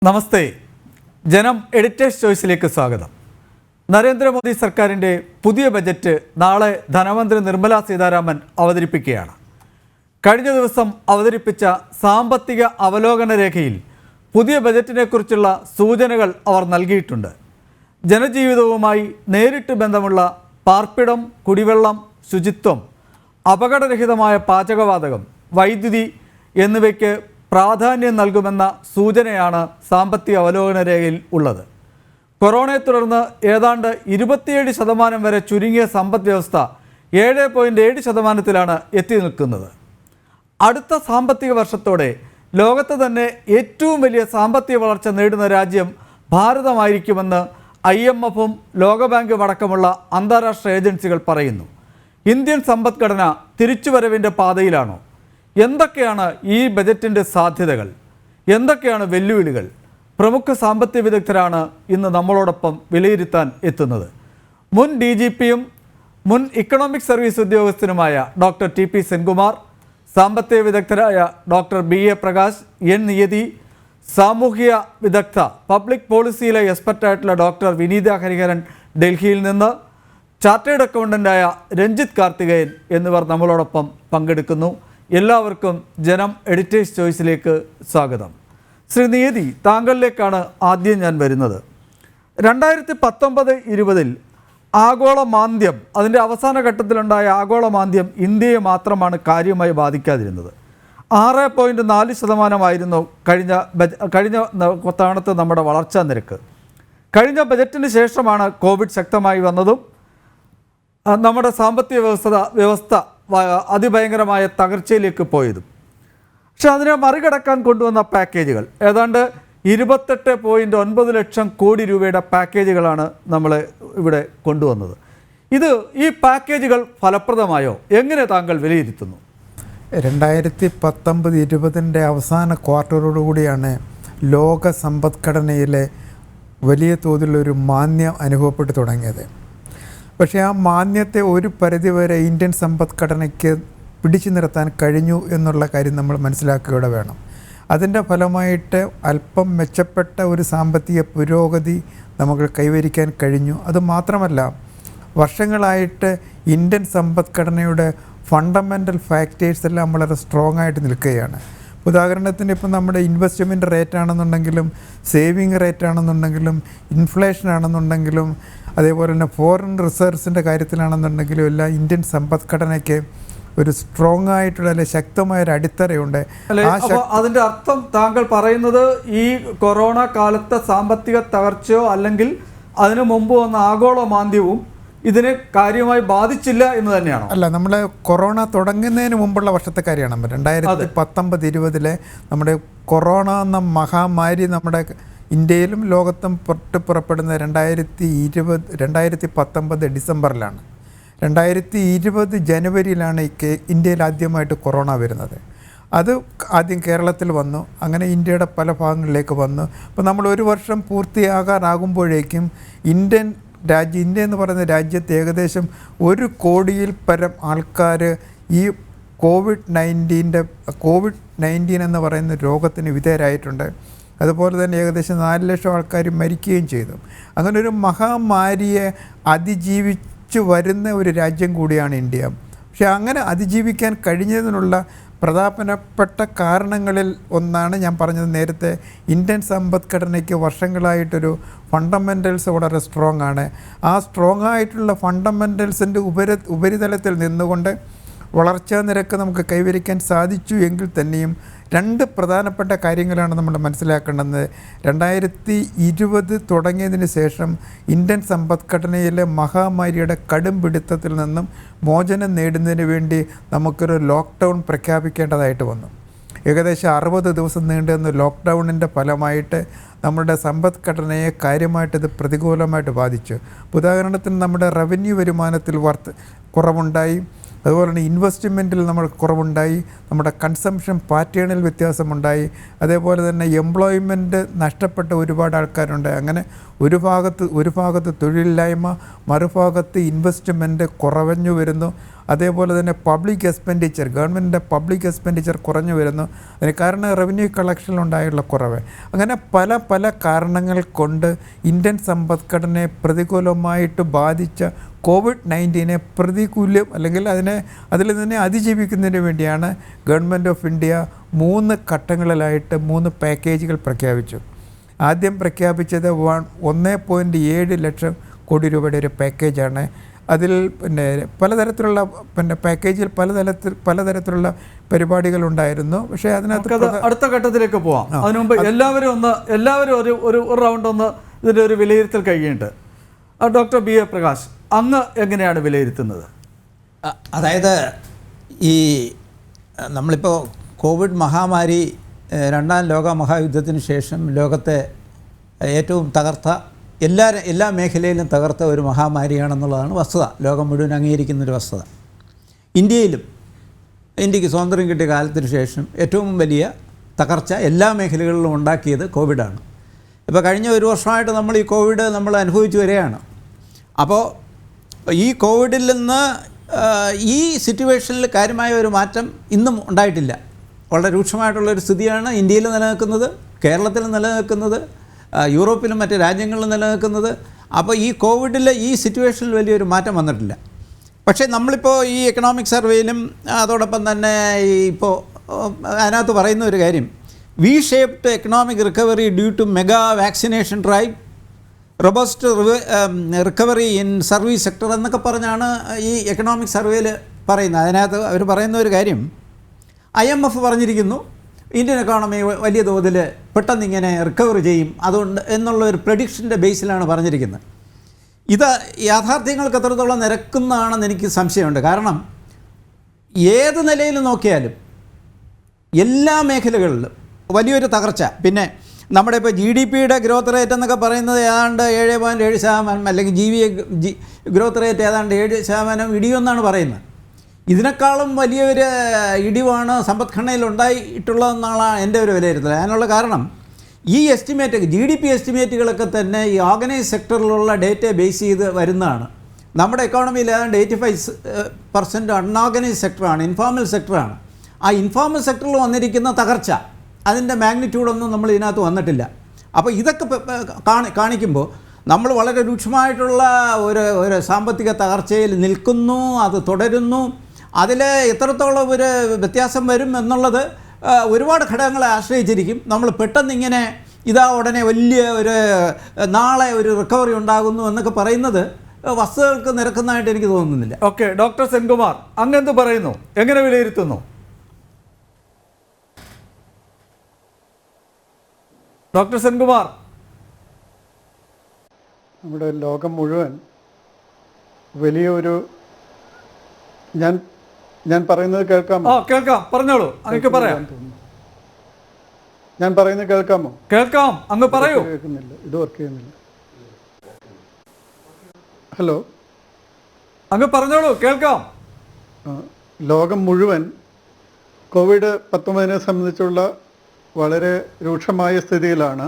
നമസ്തേ. ജനം എഡിറ്റേഴ്സ് ചോയ്സിലേക്ക് സ്വാഗതം. നരേന്ദ്രമോദി സർക്കാരിൻ്റെ പുതിയ ബജറ്റ് നാളെ ധനമന്ത്രി നിർമ്മല സീതാരാമൻ അവതരിപ്പിക്കുകയാണ്. കഴിഞ്ഞ ദിവസം അവതരിപ്പിച്ച സാമ്പത്തിക അവലോകന രേഖയിൽ പുതിയ ബജറ്റിനെക്കുറിച്ചുള്ള സൂചനകൾ അവർ നൽകിയിട്ടുണ്ട്. ജനജീവിതവുമായി നേരിട്ട് ബന്ധമുള്ള പാർപ്പിടം, കുടിവെള്ളം, ശുചിത്വം, അപകടരഹിതമായ പാചകവാതകം, വൈദ്യുതി എന്നിവയ്ക്ക് പ്രാധാന്യം നൽകുമെന്ന സൂചനയാണ് സാമ്പത്തിക അവലോകന രേഖയിൽ ഉള്ളത്. കൊറോണയെ തുടർന്ന് ഏതാണ്ട് 27% വരെ ചുരുങ്ങിയ സമ്പദ് വ്യവസ്ഥ 7.7%-ലാണ് എത്തി നിൽക്കുന്നത്. അടുത്ത സാമ്പത്തിക വർഷത്തോടെ ലോകത്ത് തന്നെ ഏറ്റവും വലിയ സാമ്പത്തിക വളർച്ച നേടുന്ന രാജ്യം ഭാരതമായിരിക്കുമെന്ന് IMF-ഉം ലോകബാങ്കും അടക്കമുള്ള അന്താരാഷ്ട്ര ഏജൻസികൾ പറയുന്നു. ഇന്ത്യൻ സമ്പദ്ഘടന തിരിച്ചുവരവിൻ്റെ പാതയിലാണോ? എന്തൊക്കെയാണ് ഈ ബജറ്റിൻ്റെ സാധ്യതകൾ? എന്തൊക്കെയാണ് വെല്ലുവിളികൾ? പ്രമുഖ സാമ്പത്തിക വിദഗ്ധരാണ് ഇന്ന് നമ്മളോടൊപ്പം വിലയിരുത്താൻ എത്തുന്നത്. മുൻ DGP-യും മുൻ ഇക്കണോമിക് സർവീസ് ഉദ്യോഗസ്ഥനുമായ ഡോക്ടർ TP സെൻകുമാർ, സാമ്പത്തിക വിദഗ്ധരായ doctor BA Prakash, N Niyathi, സാമൂഹിക വിദഗ്ധ പബ്ലിക് പോളിസിയിലെ എക്സ്പെർട്ടായിട്ടുള്ള ഡോക്ടർ വിനീത ഹരിഹരൻ ഡൽഹിയിൽ നിന്ന്, ചാർട്ടേഡ് അക്കൗണ്ടൻ്റായ രഞ്ജിത്ത് കാർത്തികേയൻ എന്നിവർ നമ്മളോടൊപ്പം പങ്കെടുക്കുന്നു. എല്ലാവർക്കും ജനം എഡിറ്റേഴ്സ് ചോയ്സിലേക്ക് സ്വാഗതം. ശ്രീ നിയതി, താങ്കളിലേക്കാണ് ആദ്യം ഞാൻ വരുന്നത്. 2019-20 ആഗോള മാന്ദ്യം, അതിൻ്റെ അവസാന ഘട്ടത്തിലുണ്ടായ ആഗോള മാന്ദ്യം ഇന്ത്യയെ മാത്രമാണ് കാര്യമായി ബാധിക്കാതിരുന്നത്. 6.4% കഴിഞ്ഞ തവണത്തെ നമ്മുടെ വളർച്ചാ നിരക്ക്. കഴിഞ്ഞ ബജറ്റിന് ശേഷമാണ് കോവിഡ് ശക്തമായി വന്നതും നമ്മുടെ സാമ്പത്തിക വ്യവസ്ഥ അതിഭയങ്കരമായ തകർച്ചയിലേക്ക് പോയതും. പക്ഷെ അതിനെ മറികടക്കാൻ കൊണ്ടുവന്ന പാക്കേജുകൾ ഏതാണ്ട് 28.9 ലക്ഷം കോടി രൂപയുടെ പാക്കേജുകളാണ് നമ്മൾ ഇവിടെ കൊണ്ടുവന്നത്. ഈ പാക്കേജുകൾ ഫലപ്രദമായോ? എങ്ങനെ താങ്കൾ വിലയിരുത്തുന്നു? 2019-20 അവസാന ക്വാർട്ടറോടുകൂടിയാണ് ലോക സമ്പദ്ഘടനയിലെ വലിയ തോതിലൊരു മാന്ദ്യം അനുഭവപ്പെട്ടു തുടങ്ങിയത്. പക്ഷേ ആ മാന്ദ്യത്തെ ഒരു പരിധിവരെ ഇന്ത്യൻ സമ്പദ്ഘടനയ്ക്ക് പിടിച്ചു നിർത്താൻ കഴിഞ്ഞു എന്നുള്ള കാര്യം നമ്മൾ മനസ്സിലാക്കുകയൂടെ വേണം. അതിൻ്റെ ഫലമായിട്ട് അല്പം മെച്ചപ്പെട്ട ഒരു സാമ്പത്തിക പുരോഗതി നമുക്ക് കൈവരിക്കാൻ കഴിഞ്ഞു. അതുമാത്രമല്ല, വർഷങ്ങളായിട്ട് ഇന്ത്യൻ സമ്പദ്ഘടനയുടെ ഫണ്ടമെൻ്റൽ ഫാക്ടേഴ്സ് എല്ലാം വളരെ സ്ട്രോങ് ആയിട്ട് നിൽക്കുകയാണ്. ഉദാഹരണത്തിന് ഇപ്പം നമ്മുടെ ഇൻവെസ്റ്റ്മെൻറ്റ് റേറ്റ് ആണെന്നുണ്ടെങ്കിലും, സേവിങ് റേറ്റ് ആണെന്നുണ്ടെങ്കിലും, ഇൻഫ്ലേഷൻ ആണെന്നുണ്ടെങ്കിലും, അതേപോലെ തന്നെ ഫോറിൻ റിസർവ്സിൻ്റെ കാര്യത്തിലാണെന്നുണ്ടെങ്കിലും എല്ലാം ഇന്ത്യൻ സമ്പദ്ഘടനയ്ക്ക് ഒരു സ്ട്രോങ് ആയിട്ടുള്ള അല്ലെങ്കിൽ ശക്തമായൊരു അടിത്തറയുണ്ട്. അതിൻ്റെ അർത്ഥം താങ്കൾ പറയുന്നത് ഈ കൊറോണ കാലത്തെ സാമ്പത്തിക തകർച്ചയോ അല്ലെങ്കിൽ അതിനു മുമ്പ് വന്ന ആഗോള മാന്ദ്യവും ഇതിനെ കാര്യമായി ബാധിച്ചില്ല എന്ന് തന്നെയാണോ? അല്ല, നമ്മൾ കൊറോണ തുടങ്ങുന്നതിന് മുമ്പുള്ള വർഷത്തെ കാര്യമാണ്. 2019-20 നമ്മുടെ കൊറോണ എന്ന മഹാമാരി നമ്മുടെ ഇന്ത്യയിലും ലോകത്തും പൊട്ടിപ്പുറപ്പെടുന്ന 2019 ഡിസംബറിലാണ്. 2020 ജനുവരിയിലാണ് ഇന്ത്യയിൽ ആദ്യമായിട്ട് കൊറോണ വരുന്നത്. അത് ആദ്യം കേരളത്തിൽ വന്നു, അങ്ങനെ ഇന്ത്യയുടെ പല ഭാഗങ്ങളിലേക്ക് വന്നു. അപ്പോൾ നമ്മൾ ഒരു വർഷം പൂർത്തിയാകാനാകുമ്പോഴേക്കും ഇന്ത്യ എന്ന് പറയുന്ന രാജ്യത്ത് ഏകദേശം 1 കോടിയിൽ പരം ആൾക്കാർ ഈ കോവിഡ്-19 എന്ന് പറയുന്ന രോഗത്തിന് വിധേയരായിട്ടുണ്ട്. അതുപോലെ തന്നെ ഏകദേശം 4 ലക്ഷം ആൾക്കാർ മരിക്കുകയും ചെയ്തു. അങ്ങനെ ഒരു മഹാമാരിയെ അതിജീവിച്ചു വരുന്ന ഒരു രാജ്യം കൂടിയാണ് ഇന്ത്യ. പക്ഷേ അങ്ങനെ അതിജീവിക്കാൻ കഴിഞ്ഞതിനുള്ള പ്രധാനപ്പെട്ട കാരണങ്ങളിൽ ഒന്നാണ് ഞാൻ പറഞ്ഞത് നേരത്തെ, ഇന്ത്യൻ സമ്പദ്ഘടനയ്ക്ക് വർഷങ്ങളായിട്ടൊരു ഫണ്ടമെൻ്റൽസ് വളരെ സ്ട്രോങ് ആണ്. ആ സ്ട്രോങ് ആയിട്ടുള്ള ഫണ്ടമെൻ്റൽസിൻ്റെ ഉപരിതലത്തിൽ നിന്നുകൊണ്ട് വളർച്ചാ നിരക്ക് നമുക്ക് കൈവരിക്കാൻ സാധിച്ചു എങ്കിൽ തന്നെയും 2 പ്രധാനപ്പെട്ട കാര്യങ്ങളാണ് നമ്മൾ മനസ്സിലാക്കേണ്ടത്. 2020 തുടങ്ങിയതിന് ശേഷം ഇന്ത്യൻ സമ്പദ്ഘടനയിലെ മഹാമാരിയുടെ കടും പിടുത്തത്തിൽ നിന്നും മോചനം നേടുന്നതിന് വേണ്ടി നമുക്കൊരു ലോക്ക്ഡൗൺ പ്രഖ്യാപിക്കേണ്ടതായിട്ട് വന്നു. ഏകദേശം 60 ദിവസം നീണ്ടുന്ന ലോക്ക്ഡൗണിൻ്റെ ഫലമായിട്ട് നമ്മുടെ സമ്പദ്ഘടനയെ കാര്യമായിട്ടിത് പ്രതികൂലമായിട്ട് ബാധിച്ചു. ഉദാഹരണത്തിന് നമ്മുടെ റവന്യൂ വരുമാനത്തിൽ കുറവുണ്ടായി. അതുപോലെ തന്നെ ഇൻവെസ്റ്റ്മെൻറ്റിൽ നമ്മൾ കുറവുണ്ടായി, നമ്മുടെ കൺസംഷൻ പാറ്റേണിൽ വ്യത്യാസമുണ്ടായി, അതേപോലെ തന്നെ എംപ്ലോയ്മെൻറ്റ് നഷ്ടപ്പെട്ട ഒരുപാട് ആൾക്കാരുണ്ട്. അങ്ങനെ ഒരു ഭാഗത്ത് തൊഴിലില്ലായ്മ, മറുഭാഗത്ത് ഇൻവെസ്റ്റ്മെൻറ്റ് കുറവഞ്ഞു വരുന്നു. അതേപോലെ തന്നെ പബ്ലിക് എക്സ്പെൻഡിച്ചർ, ഗവൺമെൻറ്റിൻ്റെ പബ്ലിക് എക്സ്പെൻഡിച്ചർ കുറഞ്ഞു വരുന്നു. അതിന് കാരണം റവന്യൂ കളക്ഷനിലുണ്ടായുള്ള കുറവ്. അങ്ങനെ പല കാരണങ്ങൾ കൊണ്ട് ഇന്ത്യൻ സമ്പദ്ഘടനയെ പ്രതികൂലമായിട്ട് ബാധിച്ച COVID-19 പ്രതികൂല്യം അല്ലെങ്കിൽ അതിൽ നിന്ന് അതിജീവിക്കുന്നതിന് വേണ്ടിയാണ് ഗവൺമെൻറ് ഓഫ് ഇന്ത്യ 3 ഘട്ടങ്ങളിലായിട്ട് 3 പാക്കേജുകൾ പ്രഖ്യാപിച്ചു. ആദ്യം പ്രഖ്യാപിച്ചത് 1.7 ലക്ഷം കോടി രൂപയുടെ ഒരു പാക്കേജാണ്. അതിൽ പലതരത്തിലുള്ള പാക്കേജിൽ പലതരത്തിലുള്ള പരിപാടികളുണ്ടായിരുന്നു. പക്ഷേ അതിനകത്ത് അടുത്ത ഘട്ടത്തിലേക്ക് പോവാം. അതിനു മുമ്പ് എല്ലാവരും ഒരു റൗണ്ട് ഇതിൻ്റെ ഒരു വിലയിരുത്തൽ കഴിയുന്നുണ്ട്. ഡോക്ടർ BA പ്രകാശ്, അങ്ങ് എങ്ങനെയാണ് വിലയിരുത്തുന്നത്? അതായത് ഈ നമ്മളിപ്പോൾ കോവിഡ് മഹാമാരി 2ാം ലോക മഹായുദ്ധത്തിന് ശേഷം ലോകത്തെ ഏറ്റവും തകർത്ത എല്ലാ മേഖലയിലും തകർത്ത ഒരു മഹാമാരിയാണെന്നുള്ളതാണ് വസ്തുത. ലോകം മുഴുവൻ അംഗീകരിക്കുന്നൊരു വസ്തുത. ഇന്ത്യക്ക് സ്വാതന്ത്ര്യം കിട്ടിയ കാലത്തിന് ശേഷം ഏറ്റവും വലിയ തകർച്ച എല്ലാ മേഖലകളിലും ഉണ്ടാക്കിയത് കോവിഡാണ്. ഇപ്പോൾ കഴിഞ്ഞ ഒരു വർഷമായിട്ട് നമ്മൾ ഈ കോവിഡ് അനുഭവിച്ചു വരികയാണ്. അപ്പോൾ ഈ കോവിഡിൽ നിന്ന് ഈ സിറ്റുവേഷനിൽ കാര്യമായ ഒരു മാറ്റം ഇന്നും ഉണ്ടായിട്ടില്ല. വളരെ രൂക്ഷമായിട്ടുള്ളൊരു സ്ഥിതിയാണ് ഇന്ത്യയിൽ നിലനിൽക്കുന്നത്, കേരളത്തിൽ നിലനിൽക്കുന്നത്, യൂറോപ്പിലും മറ്റ് രാജ്യങ്ങളിലും നിലനിൽക്കുന്നത്. അപ്പോൾ ഈ കോവിഡിൽ ഈ സിറ്റുവേഷനിൽ വലിയൊരു മാറ്റം വന്നിട്ടില്ല. പക്ഷേ നമ്മളിപ്പോൾ ഈ എക്കണോമിക് സർവേയിലും അതോടൊപ്പം തന്നെ ഇപ്പോൾ അതിനകത്ത് പറയുന്ന ഒരു കാര്യം, V shaped economic recovery due to mega vaccination drive, robust recovery in service sector എന്നൊക്കെ പറഞ്ഞാണ് ഈ എക്കണോമിക് സർവേയിൽ പറയുന്നത്. അതിനകത്ത് അവർ പറയുന്ന ഒരു കാര്യം, IMF പറഞ്ഞിരിക്കുന്നു ഇന്ത്യൻ എക്കോണമി വലിയ തോതിൽ പെട്ടെന്നിങ്ങനെ റിക്കവർ ചെയ്യും, അതുകൊണ്ട് എന്നുള്ള ഒരു പ്രഡിക്ഷൻ്റെ ബേസിലാണ് പറഞ്ഞിരിക്കുന്നത്. ഇത് യാഥാർത്ഥ്യങ്ങൾക്ക് എത്രത്തോളം നിരക്കുന്നതാണെന്ന് എനിക്ക് സംശയമുണ്ട്. കാരണം ഏത് നിലയിൽ നോക്കിയാലും എല്ലാ മേഖലകളിലും വലിയൊരു തകർച്ച. പിന്നെ നമ്മുടെ ഇപ്പോൾ GDPയുടെ ഗ്രോത്ത് റേറ്റ് എന്നൊക്കെ പറയുന്നത് ഏതാണ്ട് 7.7%, അല്ലെങ്കിൽ ഗ്രോത്ത് റേറ്റ് ഏതാണ്ട് 7% ഇടിയൊന്നാണ് പറയുന്നത്. ഇതിനേക്കാളും വലിയൊരു ഇടിവാണ് സമ്പദ്ഘടനയിൽ ഉണ്ടായിട്ടുള്ളതെന്നാണ് എൻ്റെ ഒരു വിലയിരുത്തൽ. അതിനുള്ള കാരണം ഈ GDP എസ്റ്റിമേറ്റുകളൊക്കെ തന്നെ ഈ ഓർഗനൈസ് സെക്ടറിലുള്ള ഡേറ്റയെ ബേസ് ചെയ്ത് വരുന്നതാണ്. നമ്മുടെ എക്കോണമിയിൽ ഏതാണ്ട് 85% അൺഓർഗനൈസ് സെക്ടറാണ്, ഇൻഫോർമൽ സെക്ടറാണ്. ആ ഇൻഫോർമൽ സെക്ടറിൽ വന്നിരിക്കുന്ന തകർച്ച, അതിൻ്റെ മാഗ്നിറ്റ്യൂഡൊന്നും നമ്മൾ ഇതിനകത്ത് വന്നിട്ടില്ല. അപ്പോൾ ഇതൊക്കെ കാണിക്കുമ്പോൾ നമ്മൾ വളരെ രൂക്ഷമായിട്ടുള്ള ഒരു സാമ്പത്തിക തകർച്ചയിൽ നിൽക്കുന്നു, അത് തുടരുന്നു. അതിൽ എത്രത്തോളം ഒരു വ്യത്യാസം വരും എന്നുള്ളത് ഒരുപാട് ഘടകങ്ങളെ ആശ്രയിച്ചിരിക്കും. നമ്മൾ പെട്ടെന്നിങ്ങനെ ഉടനെ വലിയ നാളെ ഒരു റിക്കവറി ഉണ്ടാകുന്നു എന്നൊക്കെ പറയുന്നത് വസ്തുതകൾക്ക് നിരക്കുന്നതായിട്ട് എനിക്ക് തോന്നുന്നില്ല. ഓക്കെ, ഡോക്ടർ സെൻകുമാർ, അങ്ങെന്ത് പറയുന്നു, എങ്ങനെ വിലയിരുത്തുന്നു? ഡോക്ടർ സെൻകുമാർ, നമ്മുടെ ലോകം മുഴുവൻ വലിയൊരു ഞാൻ പറയുന്നത് കേൾക്കാമോ? കേൾക്കാം, പറഞ്ഞോളൂ. അങ്ങ് പറയാം. ഞാൻ പറയുന്നത് കേൾക്കാമോ? കേൾക്കാം, അങ്ങ് പറയൂ. കേൾക്കുന്നില്ല, ഇത് വർക്ക് ചെയ്യുന്നില്ല. ഹലോ, അങ്ങ് പറഞ്ഞോളൂ, കേൾക്കാം. ലോകം മുഴുവൻ COVID-19 സംബന്ധിച്ചുള്ള വളരെ രൂക്ഷമായ സ്ഥിതിയിലാണ്.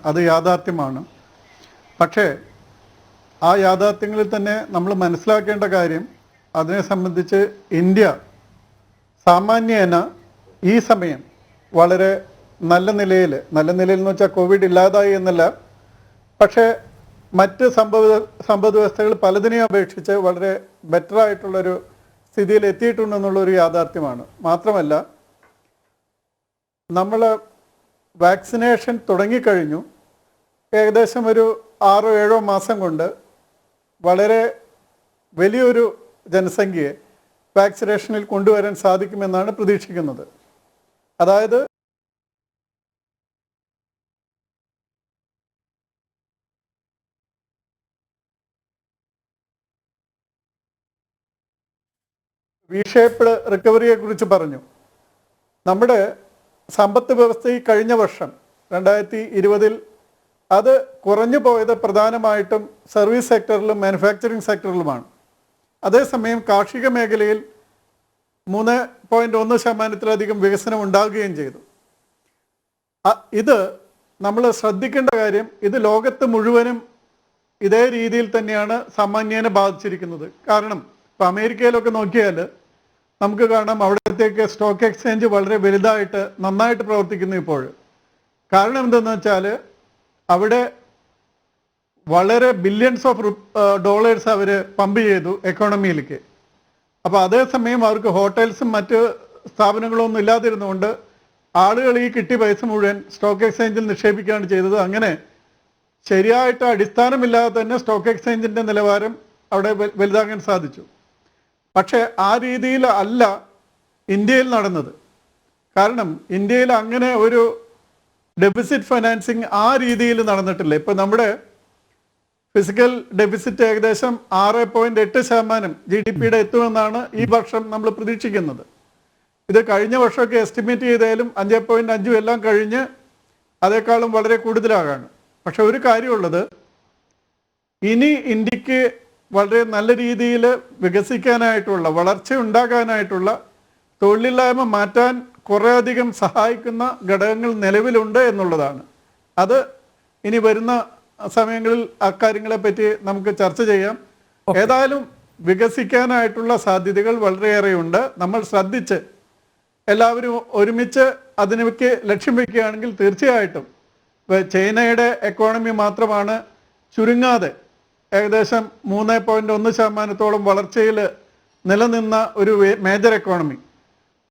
അത് യാഥാർത്ഥ്യമാണ്. പക്ഷേ ആ യാഥാർത്ഥ്യങ്ങളിൽ തന്നെ നമ്മൾ മനസ്സിലാക്കേണ്ട കാര്യം, അതിനെ സംബന്ധിച്ച് ഇന്ത്യ സാമാന്യേന ഈ സമയം വളരെ നല്ല നിലയിൽ എന്ന് വെച്ചാൽ കോവിഡ് ഇല്ലാതായി എന്നല്ല, പക്ഷേ മറ്റ് സമ്പദ് വ്യവസ്ഥകൾ പലതിനെയും അപേക്ഷിച്ച് വളരെ ബെറ്ററായിട്ടുള്ളൊരു സ്ഥിതിയിൽ എത്തിയിട്ടുണ്ടെന്നുള്ളൊരു യാഥാർത്ഥ്യമാണ്. മാത്രമല്ല, നമ്മൾ വാക്സിനേഷൻ തുടങ്ങിക്കഴിഞ്ഞു. ഏകദേശം ഒരു 6-7 മാസം കൊണ്ട് വളരെ വലിയൊരു ജനസംഖ്യയെ വാക്സിനേഷനിൽ കൊണ്ടുവരാൻ സാധിക്കുമെന്നാണ് പ്രതീക്ഷിക്കുന്നത്. അതായത് വി ഷേപ്ഡ് റിക്കവറിയെ കുറിച്ച് പറഞ്ഞു. നമ്മുടെ സമ്പത്ത് വ്യവസ്ഥ ഈ കഴിഞ്ഞ വർഷം 2020 അത് കുറഞ്ഞു പോയത് പ്രധാനമായിട്ടും സർവീസ് സെക്ടറിലും മാനുഫാക്ചറിങ് സെക്ടറിലുമാണ്. അതേസമയം കാർഷിക മേഖലയിൽ 3.1% വികസനം ഉണ്ടാകുകയും ചെയ്തു. ഇത് നമ്മൾ ശ്രദ്ധിക്കേണ്ട കാര്യം, ഇത് ലോകത്ത് മുഴുവനും ഇതേ രീതിയിൽ തന്നെയാണ് സാമാന്യേന ബാധിച്ചിരിക്കുന്നത്. കാരണം ഇപ്പോൾ അമേരിക്കയിലൊക്കെ നോക്കിയാൽ നമുക്ക് കാണാം അവിടത്തേക്ക് സ്റ്റോക്ക് എക്സ്ചേഞ്ച് വളരെ വലുതായിട്ട് നന്നായിട്ട് പ്രവർത്തിക്കുന്നു ഇപ്പോൾ. കാരണം എന്തെന്ന് വെച്ചാൽ അവിടെ വളരെ ബില്യൺസ് ഓഫ് ഡോളേഴ്സ് അവർ പമ്പ് ചെയ്തു എക്കോണമിയിലേക്ക്. അപ്പോൾ അതേസമയം അവർക്ക് ഹോട്ടൽസും മറ്റ് സ്ഥാപനങ്ങളൊന്നും ഇല്ലാതിരുന്നുകൊണ്ട് ആളുകൾ ഈ കിട്ടിയ പൈസ മുഴുവൻ സ്റ്റോക്ക് എക്സ്ചേഞ്ചിൽ നിക്ഷേപിക്കുകയാണ് ചെയ്തത്. അങ്ങനെ ശരിയായിട്ട് അടിസ്ഥാനമില്ലാതെ തന്നെ സ്റ്റോക്ക് എക്സ്ചേഞ്ചിൻ്റെ നിലവാരം അവിടെ വലുതാകാൻ സാധിച്ചു. പക്ഷേ ആ രീതിയിൽ അല്ല ഇന്ത്യയിൽ നടന്നത്. കാരണം ഇന്ത്യയിൽ അങ്ങനെ ഒരു ഡെഫിസിറ്റ് ഫൈനാൻസിങ് ആ രീതിയിൽ നടന്നിട്ടില്ല. ഇപ്പോൾ നമ്മുടെ ഫിസിക്കൽ ഡെഫിസിറ്റ് ഏകദേശം 6.8% GDP-യുടെ എത്തുമെന്നാണ് ഈ വർഷം നമ്മൾ പ്രതീക്ഷിക്കുന്നത്. ഇത് കഴിഞ്ഞ വർഷമൊക്കെ എസ്റ്റിമേറ്റ് ചെയ്താലും 5.5 എല്ലാം കഴിഞ്ഞ് അതേക്കാളും വളരെ കൂടുതലാകാണ്. പക്ഷെ ഒരു കാര്യമുള്ളത്, ഇനി ഇന്ത്യക്ക് വളരെ നല്ല രീതിയിൽ വികസിക്കാനായിട്ടുള്ള, വളർച്ച ഉണ്ടാകാനായിട്ടുള്ള, തൊഴിലില്ലായ്മ മാറ്റാൻ കുറേയധികം സഹായിക്കുന്ന ഘടകങ്ങൾ നിലവിലുണ്ട് എന്നുള്ളതാണ്. അത് ഇനി വരുന്ന സമയങ്ങളിൽ അക്കാര്യങ്ങളെ പറ്റി നമുക്ക് ചർച്ച ചെയ്യാം. ഏതായാലും വികസിക്കാനായിട്ടുള്ള സാധ്യതകൾ വളരെയേറെയുണ്ട്. നമ്മൾ ശ്രദ്ധിച്ച് എല്ലാവരും ഒരുമിച്ച് അതിനൊക്കെ ലക്ഷ്യം വയ്ക്കുകയാണെങ്കിൽ തീർച്ചയായിട്ടും ചൈനയുടെ എക്കോണമി മാത്രമാണ് ചുരുങ്ങാതെ ഏകദേശം 3.1% വളർച്ചയിൽ നിലനിന്ന ഒരു മേജർ എക്കോണമി.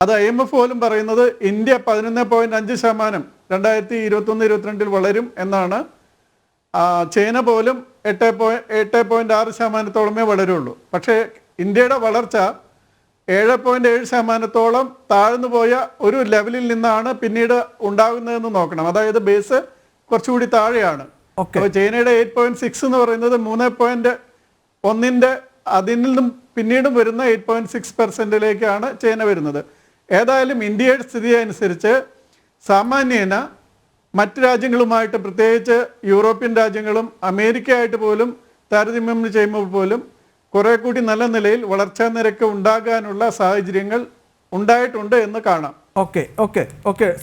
അത് IMF പോലും പറയുന്നത് ഇന്ത്യ 11.5% 2021-22 വളരും എന്നാണ്. ചൈന പോലും 8.6% വളരുള്ളൂ. പക്ഷേ ഇന്ത്യയുടെ വളർച്ച 7.7% താഴ്ന്നു പോയ ഒരു ലെവലിൽ നിന്നാണ് പിന്നീട് ഉണ്ടാകുന്നതെന്ന് നോക്കണം. അതായത് ബേസ് കുറച്ചുകൂടി താഴെയാണ്. അപ്പോൾ ചൈനയുടെ 8.6 എന്ന് പറയുന്നത് 3.1 അതിൽ നിന്നും പിന്നീടും വരുന്ന 8.6%ലേക്കാണ് ചൈന വരുന്നത്. ഏതായാലും ഇന്ത്യയുടെ സ്ഥിതി അനുസരിച്ച് സാമാന്യേന മറ്റ് രാജ്യങ്ങളുമായിട്ട്, പ്രത്യേകിച്ച് യൂറോപ്യൻ രാജ്യങ്ങളും അമേരിക്കയായിട്ട് പോലും താരതമ്യം ചെയ്യുമ്പോൾ പോലും കുറെ കൂടി നല്ല നിലയിൽ വളർച്ചാ നിരക്ക് ഉണ്ടാകാനുള്ള സാഹചര്യങ്ങൾ ഉണ്ടായിട്ടുണ്ട് എന്ന് കാണാം. ഓക്കെ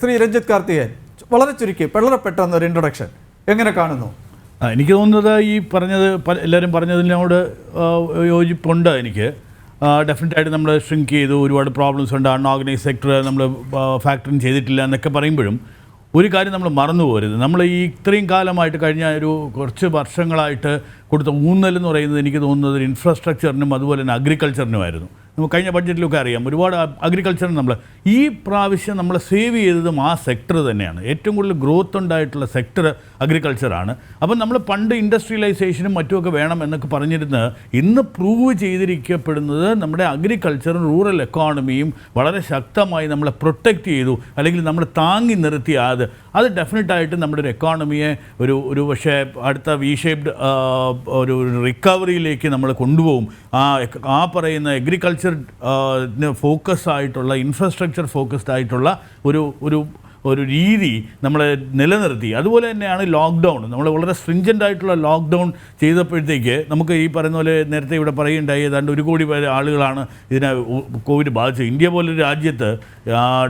ശ്രീ രഞ്ജിത്ത് കാർത്തികേയൻ, വളരെ ചുരുക്കി വളരെ പെട്ടെന്ന് ഒരു ഇൻട്രൊഡക്ഷൻ എങ്ങനെ കാണുന്നു? എനിക്ക് തോന്നുന്നത് ഈ പറഞ്ഞത് എല്ലാവരും പറഞ്ഞതിനോട് യോജിപ്പുണ്ട്. എനിക്ക് ഡെഫിനറ്റായിട്ട് നമ്മൾ ഷ്രിങ്ക് ചെയ്തു, ഒരുപാട് പ്രോബ്ലംസ് ഉണ്ട്, അൺഓർഗനൈസ് സെക്ടർ നമ്മൾ ഫാക്ടറിങ് ചെയ്തിട്ടില്ല എന്നൊക്കെ പറയുമ്പോഴും ഒരു കാര്യം നമ്മൾ മറന്നു പോകരുത്. നമ്മൾ ഈ ഇത്രയും കാലമായിട്ട് കഴിഞ്ഞ കുറച്ച് വർഷങ്ങളായിട്ട് കൊടുത്ത ഊന്നലെന്ന് പറയുന്നത് എനിക്ക് തോന്നുന്നത് ഇൻഫ്രാസ്ട്രക്ചറിനും അതുപോലെ തന്നെ അഗ്രികൾച്ചറിനുമായിരുന്നു. നമുക്ക് കഴിഞ്ഞ ബഡ്ജറ്റിലൊക്കെ അറിയാം, ഒരുപാട് അഗ്രികൾച്ചറിന് നമ്മൾ ഈ പ്രാവശ്യം നമ്മൾ സേവ് ചെയ്തതും ആ സെക്ടർ തന്നെയാണ്. ഏറ്റവും കൂടുതൽ ഗ്രോത്ത് ഉണ്ടായിട്ടുള്ള സെക്ടർ അഗ്രികൾച്ചറാണ്. അപ്പം നമ്മൾ പണ്ട് ഇൻഡസ്ട്രിയലൈസേഷനും മറ്റുമൊക്കെ വേണം എന്നൊക്കെ പറഞ്ഞിരുന്ന് ഇന്ന് പ്രൂവ് ചെയ്തിരിക്കപ്പെടുന്നത് നമ്മുടെ അഗ്രികൾച്ചറും റൂറൽ എക്കോണമിയും വളരെ ശക്തമായി നമ്മളെ പ്രൊട്ടക്റ്റ് ചെയ്തു, അല്ലെങ്കിൽ നമ്മൾ താങ്ങി നിർത്തി. അത് ഡെഫിനറ്റായിട്ട് നമ്മുടെ ഒരു എക്കോണമിയെ ഒരു പക്ഷേ അടുത്ത വി ഷേപ്ഡ് ഒരു റിക്കവറിയിലേക്ക് നമ്മൾ കൊണ്ടുപോകും. ആ പറയുന്ന അഗ്രികൾച്ചർ ഫോക്കസ് ആയിട്ടുള്ള, ഇൻഫ്രാസ്ട്രക്ചർ ഫോക്കസ്ഡ് ആയിട്ടുള്ള ഒരു രീതി നമ്മളെ നിലനിർത്തി. അതുപോലെ തന്നെയാണ് ലോക്ക്ഡൗൺ. നമ്മൾ വളരെ സ്ട്രിഞ്ചൻ്റ് ആയിട്ടുള്ള ലോക്ക്ഡൗൺ ചെയ്തപ്പോഴത്തേക്ക് നമുക്ക് ഈ പറയുന്ന പോലെ നേരത്തെ ഇവിടെ പറയുകയുണ്ടായി, ഏതാണ്ട് 1 കോടി പേര് ആളുകളാണ് ഇതിനെ കോവിഡ് ബാധിച്ചത്. ഇന്ത്യ പോലൊരു രാജ്യത്ത്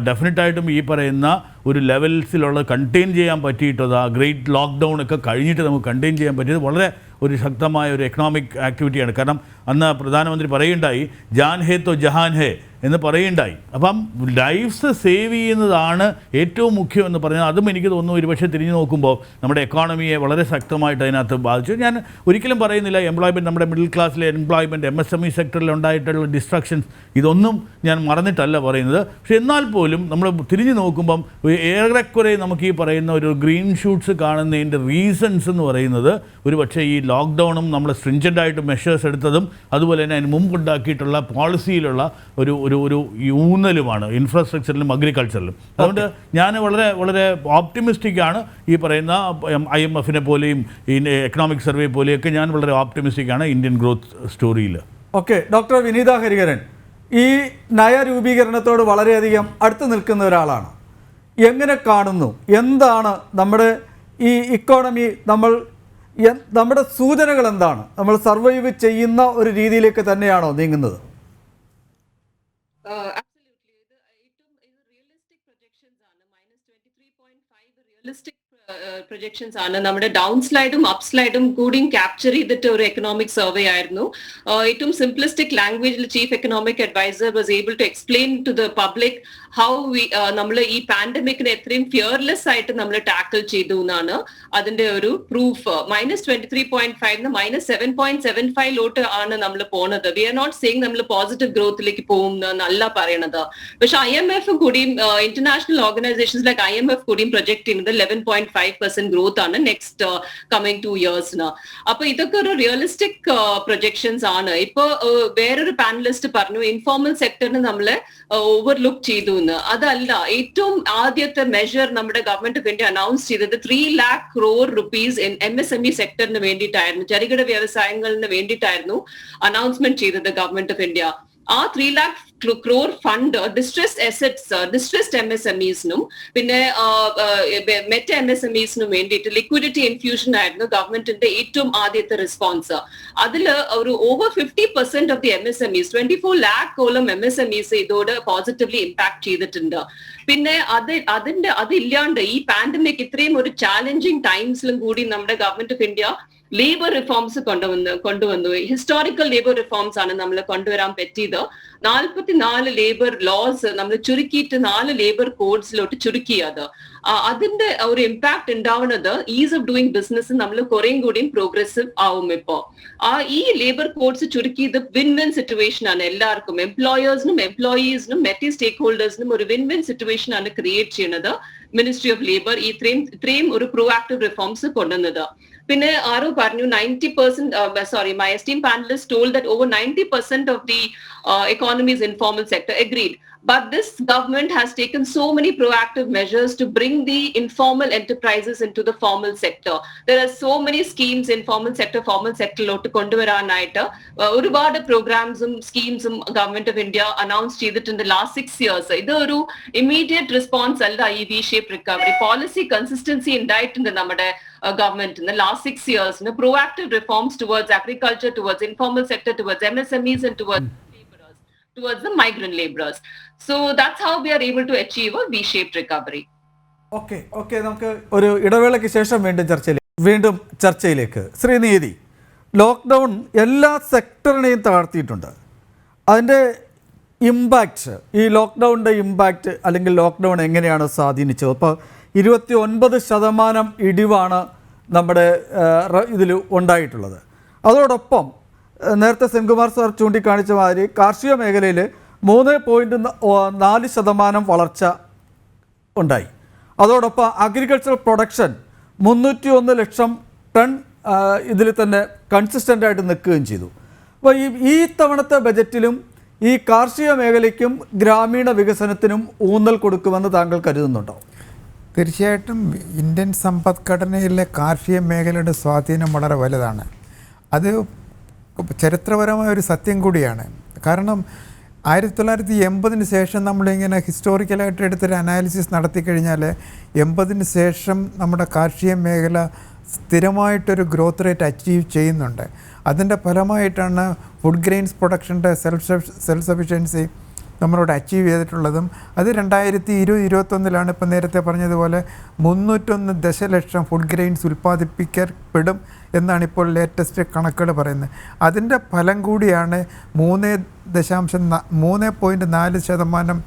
ഡെഫിനറ്റായിട്ടും ഈ പറയുന്ന ഒരു ലെവൽസിലുള്ള കണ്ടെയ്ൻ ചെയ്യാൻ പറ്റിയിട്ടത്, ആ ഗ്രേറ്റ് ലോക്ക്ഡൗൺ ഒക്കെ കഴിഞ്ഞിട്ട് നമുക്ക് കണ്ടെയ്ൻ ചെയ്യാൻ പറ്റിയത് വളരെ ഒരു ശക്തമായ ഒരു എക്കണോമിക് ആക്ടിവിറ്റിയാണ്. കാരണം അന്ന് പ്രധാനമന്ത്രി പറയുണ്ടായി, ജാൻ ഹേ തോ ജഹാൻ ഹേ എന്ന് പറയുണ്ടായി. അപ്പം ലൈഫ്സ് സേവ് ചെയ്യുന്നതാണ് ഏറ്റവും മുഖ്യം എന്ന് പറഞ്ഞാൽ അതും എനിക്ക് തോന്നുന്നു ഒരുപക്ഷെ തിരിഞ്ഞു നോക്കുമ്പോൾ നമ്മുടെ എക്കോണമിയെ വളരെ ശക്തമായിട്ട് അതിനകത്ത് ബാധിച്ചു. ഞാൻ ഒരിക്കലും പറയുന്നില്ല എംപ്ലോയ്മെൻറ്റ്, നമ്മുടെ മിഡിൽ ക്ലാസ്സിലെ എംപ്ലോയ്മെൻറ്റ്, MSME സെക്ടറിൽ ഉണ്ടായിട്ടുള്ള ഡിസ്ട്രക്ഷൻസ് ഇതൊന്നും ഞാൻ മറന്നിട്ടല്ല പറയുന്നത്. പക്ഷെ എന്നാൽ പോലും നമ്മൾ തിരിഞ്ഞു നോക്കുമ്പം ഏറെക്കുറെ നമുക്ക് ഈ പറയുന്ന ഒരു ഗ്രീൻ ഷൂട്ട്സ് കാണുന്നതിൻ്റെ റീസൺസ് എന്ന് പറയുന്നത് ഒരു പക്ഷേ ഈ ലോക്ക്ഡൗണും നമ്മൾ സ്ട്രിഞ്ചൻ്റായിട്ട് മെഷേഴ്സ് എടുത്തതും അതുപോലെ തന്നെ അതിന് മുമ്പുണ്ടാക്കിയിട്ടുള്ള പോളിസിയിലുള്ള ഒരു ഊന്നലുമാണ് ഇൻഫ്രാസ്ട്രക്ചറിലും അഗ്രികൾച്ചറിലും. അതുകൊണ്ട് ഞാൻ വളരെ വളരെ ഓപ്റ്റിമിസ്റ്റിക്കാണ്. ഈ പറയുന്ന IMF-നെ പോലെയും ഈ എക്കണോമിക് സർവേ പോലെയൊക്കെ ഞാൻ വളരെ ഓപ്റ്റിമിസ്റ്റിക്കാണ് Indian growth സ്റ്റോറിയിൽ. Doctor Vineetha Hariharan ഈ നയരൂപീകരണത്തോട് വളരെയധികം അടുത്ത് നിൽക്കുന്ന ഒരാളാണ്. എങ്ങനെ കാണുന്നു, എന്താണ് നമ്മുടെ ഈ ഇക്കോണമി നമ്മൾ നമ്മുടെ സൂചനകൾ എന്താണ്? നമ്മൾ സർവൈവ് ചെയ്യുന്ന ഒരു രീതിയിലേക്ക് തന്നെയാണോ നീങ്ങുന്നത്? റിയലിസ്റ്റിക് പ്രൊജക്ഷൻസ് ആണ്. നമ്മുടെ ഡൗൺ സ്ലൈഡും അപ്പ് സ്ലൈഡും കൂടിയും ക്യാപ്ചർ ചെയ്തിട്ട് ഒരു എക്കണോമിക് സർവേ ആയിരുന്നു. ഏറ്റവും സിംപ്ലിസ്റ്റിക് ലാംഗ്വേജിൽ chief economic adviser was able to explain to the public how നമ്മൾ ഈ പാൻഡമിക്കിനെ എത്രയും ഫിയർലെസ് ആയിട്ട് നമ്മൾ ടാക്കിൾ ചെയ്തു എന്നാണ് അതിന്റെ ഒരു പ്രൂഫ്. -23.5 -7.75 ആണ് നമ്മൾ പോണത്. വി ആർ നോട്ട് സെയിങ് നമ്മൾ പോസിറ്റീവ് ഗ്രോത്തിലേക്ക് പോകും എന്നല്ല പറയണത്. പക്ഷെ IMF കൂടിയും ഇന്റർനാഷണൽ ഓർഗനൈസേഷൻസ് ലൈക്ക് IMF കൂടിയും പ്രൊജക്ട് ചെയ്യുന്നത് 11.5% ഗ്രോത്ത് ആണ് നെക്സ്റ്റ് കമ്മിങ് 2 yearsന്. അപ്പൊ ഇതൊക്കെ ഒരു റിയലിസ്റ്റിക് പ്രൊജക്ഷൻസ് ആണ്. ഇപ്പൊ വേറൊരു പാനലിസ്റ്റ് പറഞ്ഞു ഇൻഫോർമൽ സെക്ടറിന് നമ്മള് ഓവർലുക്ക് ചെയ്തു. അതല്ല, ഏറ്റവും ആദ്യത്തെ മെഷർ നമ്മുടെ ഗവൺമെന്റ് ഓഫ് ഇന്ത്യ അനൗൺസ് ചെയ്തത് 3 lakh crore rupees MSME സെക്ടറിന് വേണ്ടിയിട്ടായിരുന്നു, ചെറുകിട വ്യവസായങ്ങളിന് വേണ്ടിയിട്ടായിരുന്നു അനൗൺസ്മെന്റ് ചെയ്തത് ഗവൺമെന്റ് ഓഫ് ഇന്ത്യ. ആ 3 lakh crore fund distressed assets, distressed MSMEസിനും പിന്നെ മെറ്റ MSMEസിനും വേണ്ടിയിട്ട് ലിക്വിഡിറ്റി ഇൻഫ്യൂഷൻ ആയിരുന്നു ഗവൺമെന്റിന്റെ ഏറ്റവും ആദ്യത്തെ റെസ്പോൺസ്. അതിൽ ഒരു over 50% of the MSMEs 24 lakh MSMEs ഇതോട് പോസിറ്റീവ്ലി ഇമ്പാക്ട് ചെയ്തിട്ടുണ്ട്. പിന്നെ അതില്ലാണ്ട് ഈ പാൻഡമിക് ഇത്രയും ഒരു ചാലഞ്ചിങ് ടൈംസിലും കൂടി നമ്മുടെ government of India labour reforms കൊണ്ടുവന്നു. ഹിസ്റ്റോറിക്കൽ ലേബർ റിഫോംസ് ആണ് നമ്മൾ കൊണ്ടുവരാൻ പറ്റിയത്. 44 ലേബർ ലോസ് നമ്മൾ ചുരുക്കിയിട്ട് 4 ലേബർ കോഡ്സിലോട്ട് ചുരുക്കിയത്. അതിന്റെ ഒരു ഇമ്പാക്ട് ഉണ്ടാവുന്നത് ഈസ് ഓഫ് ഡൂയിങ് ബിസിനസ് നമ്മൾ കുറേയും കൂടിയും പ്രോഗ്രസീവ് ആവും. ഇപ്പോ ഈ ലേബർ കോഡ്സ് ചുരുക്കിയത് വിൻ വിൻ സിറ്റുവേഷൻ ആണ് എല്ലാവർക്കും, എംപ്ലോയേഴ്സിനും എംപ്ലോയീസിനും മറ്റ് സ്റ്റേക്ക് ഹോൾഡേഴ്സിനും ഒരു വിൻ വിൻ സിറ്റുവേഷൻ ആണ് ക്രിയേറ്റ് ചെയ്യുന്നത് മിനിസ്ട്രി ഓഫ് ലേബർ ഇത്രയും ഒരു പ്രൊആക്റ്റീവ് റിഫോംസ് കൊണ്ടുവന്നത്. പിന്നെ ആരോ പറഞ്ഞു 90%, my esteemed panelists told that over 90% of the economy is informal sector. Agreed. But this government has taken so many proactive measures to bring the informal enterprises into the formal sector. There are so many schemes in formal sector ലോട്ട് കൊണ്ടുവരാനായിട്ട് ഒരുപാട് പ്രോഗ്രാംസും സ്കീംസും government of India announce ചെയ്തിട്ടുണ്ട് last 6 years. ഇത് ഒരു immediate response അല്ല ഈ V shape recovery. Policy consistency ഉണ്ടായിട്ടുണ്ട് നമ്മുടെ ഗവൺമെന്റിന് last 6 years. Proactive reforms towards agriculture, towards informal sector, towards MSMEs and towards the migrant laborers. So that's how we are able to achieve a V-shaped recovery. Okay നമുക്ക് ഒരു ഇടവേളയ്ക്ക് ശേഷം വീണ്ടും ചർച്ചയിലേക്ക്. ശ്രീനീതി, lockdown എല്ലാ സെക്ടറിനെയും തളർത്തിയിട്ടുണ്ട്. അതിൻ്റെ ഇമ്പാക്റ്റ്, ഈ ലോക്ക്ഡൗണിൻ്റെ ഇമ്പാക്റ്റ് അല്ലെങ്കിൽ ലോക്ക്ഡൗൺ എങ്ങനെയാണ് സ്വാധീനിച്ചത്? ഇപ്പോൾ 29% ഇടിവാണ് നമ്മുടെ ഇതിൽ ഉണ്ടായിട്ടുള്ളത്. അതോടൊപ്പം നേരത്തെ സെൻകുമാർ സാർ ചൂണ്ടിക്കാണിച്ച മാതിരി കാർഷിക മേഖലയിൽ 3.4% വളർച്ച ഉണ്ടായി. അതോടൊപ്പം അഗ്രികൾച്ചറൽ പ്രൊഡക്ഷൻ 301 ലക്ഷം ടൺ ഇതിൽ തന്നെ കൺസിസ്റ്റൻ്റ് ആയിട്ട് നിൽക്കുകയും ചെയ്തു. അപ്പോൾ ഈ തവണത്തെ ബജറ്റിലും ഈ കാർഷിക മേഖലയ്ക്കും ഗ്രാമീണ വികസനത്തിനും ഊന്നൽ കൊടുക്കുമെന്ന് താങ്കൾ കരുതുന്നുണ്ടോ? തീർച്ചയായിട്ടും ഇന്ത്യൻ സമ്പദ്ഘടനയിലെ കാർഷിക മേഖലയുടെ സ്വാധീനം വളരെ വലുതാണ്. അത് ചരിത്രപരമായ ഒരു സത്യം കൂടിയാണ്. കാരണം 1980 ശേഷം നമ്മളിങ്ങനെ ഹിസ്റ്റോറിക്കലായിട്ട് എടുത്തൊരു അനാലിസിസ് നടത്തിക്കഴിഞ്ഞാൽ 80 ശേഷം നമ്മുടെ കാർഷിക മേഖല സ്ഥിരമായിട്ടൊരു ഗ്രോത്ത് റേറ്റ് അച്ചീവ് ചെയ്യുന്നുണ്ട്. അതിൻ്റെ ഫലമായിട്ടാണ് ഫുഡ് ഗ്രെയിൻസ് പ്രൊഡക്ഷൻ്റെ സെൽഫ് സഫിഷ്യൻസി നമ്മളോട് അച്ചീവ് ചെയ്തിട്ടുള്ളതും. അത് 2020-21 ഇപ്പം നേരത്തെ പറഞ്ഞതുപോലെ 301 ദശലക്ഷം ഫുഡ് ഗ്രെയിൻസ് ഉൽപ്പാദിപ്പിക്കപ്പെടും എന്നാണ് ഇപ്പോൾ ലേറ്റസ്റ്റ് കണക്കുകൾ പറയുന്നത്. അതിൻ്റെ ഫലം കൂടിയാണ് 3.4%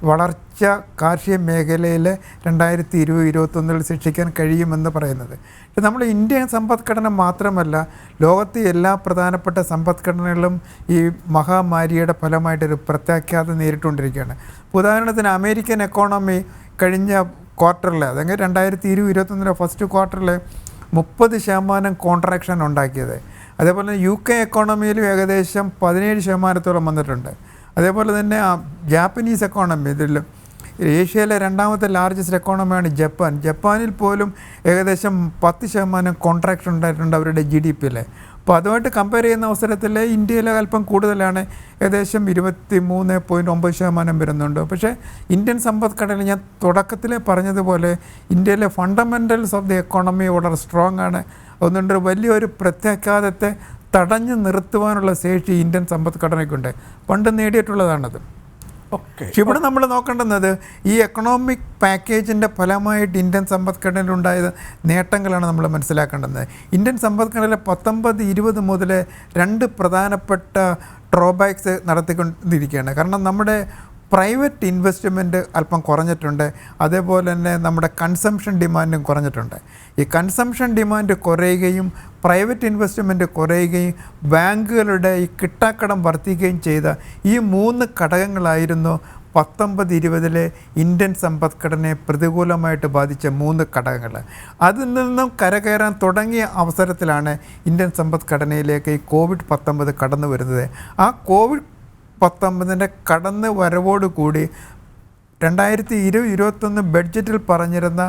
വളർച്ച കാർഷിക മേഖലയിൽ 2020-21 സൃഷ്ടിക്കാൻ കഴിയുമെന്ന് പറയുന്നത്. പക്ഷേ നമ്മൾ ഇന്ത്യൻ സമ്പദ്ഘടന മാത്രമല്ല, ലോകത്തെ എല്ലാ പ്രധാനപ്പെട്ട സമ്പദ്ഘടനകളും ഈ മഹാമാരിയുടെ ഫലമായിട്ടൊരു പ്രത്യാഘാതം നേരിട്ടുകൊണ്ടിരിക്കുകയാണ്. ഉദാഹരണത്തിന് അമേരിക്കൻ എക്കോണമി കഴിഞ്ഞ ക്വാർട്ടറിൽ, അതെങ്കിൽ 2020-21 ഫസ്റ്റ് ക്വാർട്ടറിൽ 30% കോൺട്രാക്ഷൻ ഉണ്ടാക്കിയത്. അതേപോലെ UK എക്കോണമിയിലും ഏകദേശം 17% വന്നിട്ടുണ്ട്. അതേപോലെ തന്നെ ജാപ്പനീസ് എക്കോണമി, ഇതിൽ ഏഷ്യയിലെ 2ാമത്തെ ലാർജസ്റ്റ് എക്കോണമിയാണ് ജപ്പാനിൽ പോലും ഏകദേശം 10% കോൺട്രാക്ഷൻ ഉണ്ടായിട്ടുണ്ട് അവരുടെ GDP-യിൽ. അപ്പോൾ അതുമായിട്ട് കമ്പയർ ചെയ്യുന്ന അവസരത്തിൽ ഇന്ത്യയിലെ അല്പം കൂടുതലാണ്, ഏകദേശം 23.9% വരുന്നുണ്ട്. പക്ഷേ ഇന്ത്യൻ സമ്പദ്ഘടന ഞാൻ തുടക്കത്തിൽ പറഞ്ഞതുപോലെ ഇന്ത്യയിലെ ഫണ്ടമെൻ്റൽസ് ഓഫ് ദി എക്കോണമി വളരെ സ്ട്രോങ് ആണ്. അതുകൊണ്ട് വലിയൊരു പ്രത്യാഘാതത്തെ തടഞ്ഞു നിർത്തുവാനുള്ള ശേഷി ഇന്ത്യൻ സമ്പദ്ഘടനയ്ക്കുണ്ട്. പണ്ട് നേടിയിട്ടുള്ളതാണത്. ഓക്കെ. പക്ഷെ ഇവിടെ നമ്മൾ നോക്കേണ്ടുന്നത് ഈ എക്കണോമിക് പാക്കേജിൻ്റെ ഫലമായിട്ട് ഇന്ത്യൻ സമ്പദ്ഘടനയിലുണ്ടായ നേട്ടങ്ങളാണ് നമ്മൾ മനസ്സിലാക്കേണ്ടത്. ഇന്ത്യൻ സമ്പദ്ഘടനയിലെ 19-20 മുതൽ 2 പ്രധാനപ്പെട്ട ഡ്രോബാക്സ് നടത്തിക്കൊണ്ടിരിക്കുകയാണ്. കാരണം നമ്മുടെ പ്രൈവറ്റ് ഇൻവെസ്റ്റ്മെൻറ്റ് അല്പം കുറഞ്ഞിട്ടുണ്ട്, അതേപോലെ തന്നെ നമ്മുടെ കൺസംഷൻ ഡിമാൻഡും കുറഞ്ഞിട്ടുണ്ട്. ഈ കൺസംഷൻ ഡിമാൻഡ് കുറയുകയും പ്രൈവറ്റ് ഇൻവെസ്റ്റ്മെൻറ്റ് കുറയുകയും ബാങ്കുകളുടെ ഈ കിട്ടാക്കടം വർദ്ധിക്കുകയും ചെയ്ത ഈ 3 ഘടകങ്ങളായിരുന്നു 19-20 ഇന്ത്യൻ സമ്പദ്ഘടനയെ പ്രതികൂലമായിട്ട് ബാധിച്ച 3 ഘടകങ്ങൾ. അതിൽ നിന്നും കരകയറാൻ തുടങ്ങിയ അവസരത്തിലാണ് ഇന്ത്യൻ സമ്പദ്ഘടനയിലേക്ക് ഈ COVID-19 കടന്നു വരുന്നത്. ആ COVID-19 കടന്ന് വരവോടുകൂടി 2020-21 ബഡ്ജറ്റിൽ പറഞ്ഞിരുന്ന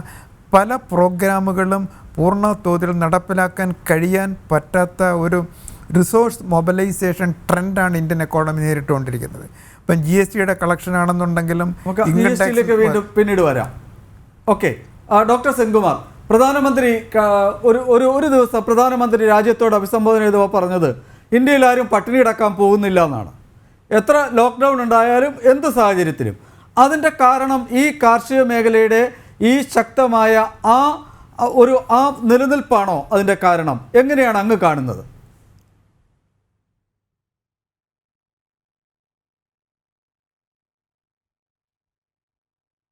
പല പ്രോഗ്രാമുകളും പൂർണ്ണ തോതിൽ നടപ്പിലാക്കാൻ കഴിയാൻ പറ്റാത്ത ഒരു റിസോഴ്സ് മൊബിലൈസേഷൻ ട്രെൻഡാണ് ഇന്ത്യൻ എക്കോണമി നേരിട്ടുകൊണ്ടിരിക്കുന്നത്. ഇപ്പം GSTയുടെ കളക്ഷൻ ആണെന്നുണ്ടെങ്കിലും വീണ്ടും പിന്നീട് വരാം. ഓക്കെ, ഡോക്ടർ സെൻകുമാർ, പ്രധാനമന്ത്രി ഒരു ദിവസം പ്രധാനമന്ത്രി രാജ്യത്തോട് അഭിസംബോധന ചെയ്തപ്പോൾ പറഞ്ഞത് ഇന്ത്യയിൽ ആരും പട്ടിണി കിടക്കാൻ പോകുന്നില്ല എന്നാണ്. എത്ര ലോക്ക്ഡൗൺ ഉണ്ടായാലും എന്ത് സാഹചര്യത്തിലും. അതിൻ്റെ കാരണം ഈ കാർഷിക മേഖലയുടെ ഈ ശക്തമായ ആ നിലനിൽപ്പാണോ അതിൻ്റെ കാരണം? എങ്ങനെയാണ് അങ്ങ് കാണുന്നത്?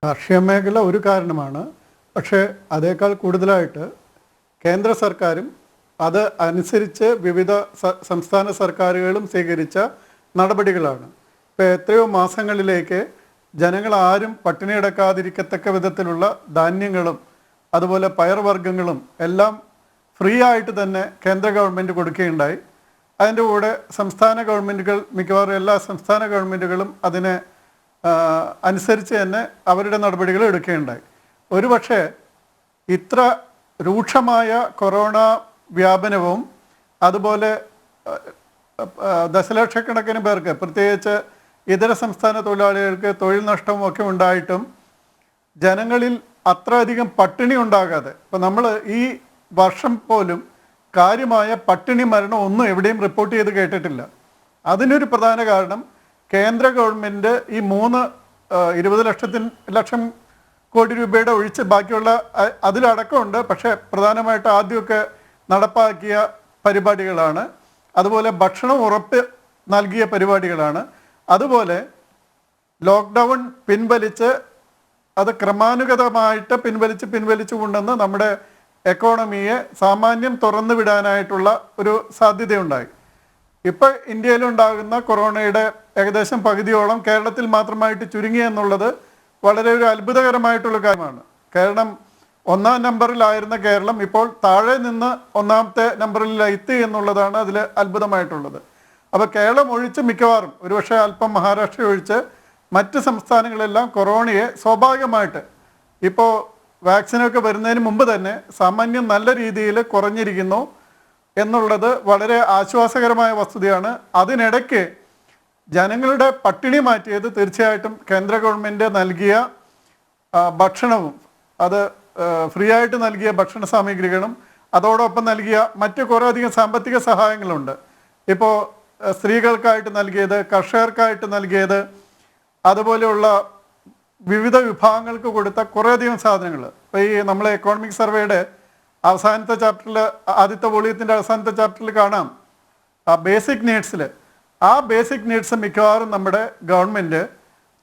കാർഷിക മേഖല ഒരു കാരണമാണ്. പക്ഷേ അതേക്കാൾ കൂടുതലായിട്ട് കേന്ദ്ര സർക്കാരും അത് അനുസരിച്ച് വിവിധ സംസ്ഥാന സർക്കാരുകളും സ്വീകരിച്ച നടപടികളാണ്. ഇപ്പോൾ എത്രയോ മാസങ്ങളിലേക്ക് ജനങ്ങളാരും പട്ടിണി കിടക്കാതിരിക്കത്തക്ക വിധത്തിലുള്ള ധാന്യങ്ങളും അതുപോലെ പയർവർഗ്ഗങ്ങളും എല്ലാം ഫ്രീ ആയിട്ട് തന്നെ കേന്ദ്ര ഗവൺമെൻറ് കൊടുക്കുകയുണ്ടായി. അതിൻ്റെ കൂടെ സംസ്ഥാന ഗവൺമെൻറ്റുകൾ, മിക്കവാറും എല്ലാ സംസ്ഥാന ഗവൺമെൻറ്റുകളും അതിനെ അനുസരിച്ച് തന്നെ അവരുടെ നടപടികൾ എടുക്കുകയുണ്ടായി. ഒരുപക്ഷെ ഇത്ര രൂക്ഷമായ കൊറോണ വ്യാപനവും അതുപോലെ ദശലക്ഷക്കണക്കിന് പേർക്ക്, പ്രത്യേകിച്ച് ഇതര സംസ്ഥാന തൊഴിലാളികൾക്ക് തൊഴിൽ നഷ്ടവും ഒക്കെ ഉണ്ടായിട്ടും ജനങ്ങളിൽ അത്ര അധികം പട്ടിണി ഉണ്ടാകാതെ, ഇപ്പോൾ നമ്മൾ ഈ വർഷം പോലും കാര്യമായ പട്ടിണി മരണം ഒന്നും എവിടെയും റിപ്പോർട്ട് ചെയ്ത് കേട്ടിട്ടില്ല. അതിനൊരു പ്രധാന കാരണം കേന്ദ്ര ഗവൺമെൻറ് ഈ 20 ലക്ഷം കോടി രൂപയുടെ ഒഴിച്ച് ബാക്കിയുള്ള അതിലടക്കമുണ്ട്. പക്ഷേ പ്രധാനമായിട്ട് ആദ്യമൊക്കെ നടപ്പാക്കിയ പരിപാടികളാണ്. അതുപോലെ ഭക്ഷണം ഉറപ്പ് നൽകിയ പരിപാടികളാണ്. അതുപോലെ ലോക്ക്ഡൗൺ പിൻവലിച്ച് അത് ക്രമാനുഗതമായിട്ട് പിൻവലിച്ചു കൊണ്ടുവന്ന് നമ്മുടെ എക്കോണമിയെ സാമാന്യം തുറന്നു വിടാനായിട്ടുള്ള ഒരു സാധ്യതയുണ്ടായി. ഇപ്പോൾ ഇന്ത്യയിലുണ്ടാകുന്ന കൊറോണയുടെ ഏകദേശം പകുതിയോളം കേരളത്തിൽ മാത്രമായിട്ട് ചുരുങ്ങി എന്നുള്ളത് വളരെ ഒരു അത്ഭുതകരമായിട്ടുള്ള കാര്യമാണ്. കാരണം 1-ാം നമ്പറിലായിരുന്ന കേരളം ഇപ്പോൾ താഴെ നിന്ന് 1-ാമത്തെ നമ്പറിൽ എത്തി എന്നുള്ളതാണ് അതിൽ അത്ഭുതമായിട്ടുള്ളത്. അപ്പോൾ കേരളം ഒഴിച്ച് മിക്കവാറും, ഒരുപക്ഷെ അല്പം മഹാരാഷ്ട്ര ഒഴിച്ച് മറ്റ് സംസ്ഥാനങ്ങളെല്ലാം കൊറോണയെ സ്വാഭാവികമായിട്ട് ഇപ്പോൾ വാക്സിനൊക്കെ വരുന്നതിന് മുമ്പ് തന്നെ സാമാന്യം നല്ല രീതിയിൽ കുറഞ്ഞിരിക്കുന്നു എന്നുള്ളത് വളരെ ആശ്വാസകരമായ വസ്തുതയാണ്. അതിനിടയ്ക്ക് ജനങ്ങളുടെ പട്ടിണി മാറ്റിയത് തീർച്ചയായിട്ടും കേന്ദ്ര ഗവൺമെൻറ് നൽകിയ ഭക്ഷണവും, അത് ഫ്രീ ആയിട്ട് നൽകിയ ഭക്ഷണ സാമഗ്രികളും അതോടൊപ്പം നൽകിയ മറ്റ് കുറേ അധികം സാമ്പത്തിക സഹായങ്ങളുണ്ട്. ഇപ്പോൾ സ്ത്രീകൾക്കായിട്ട് നൽകിയത്, കർഷകർക്കായിട്ട് നൽകിയത്, അതുപോലെയുള്ള വിവിധ വിഭാഗങ്ങൾക്ക് കൊടുത്ത കുറേയധികം സാധനങ്ങൾ. ഇപ്പോൾ ഈ നമ്മളെ എക്കോണമിക് സർവേയുടെ അവസാനത്തെ ചാപ്റ്ററിൽ, ആദ്യത്തെ വോളിയത്തിൻ്റെ അവസാനത്തെ ചാപ്റ്ററിൽ കാണാം ബേസിക് നീഡ്സിൽ. ആ ബേസിക് നീഡ്സ് മിക്കവാറും നമ്മുടെ ഗവൺമെൻറ്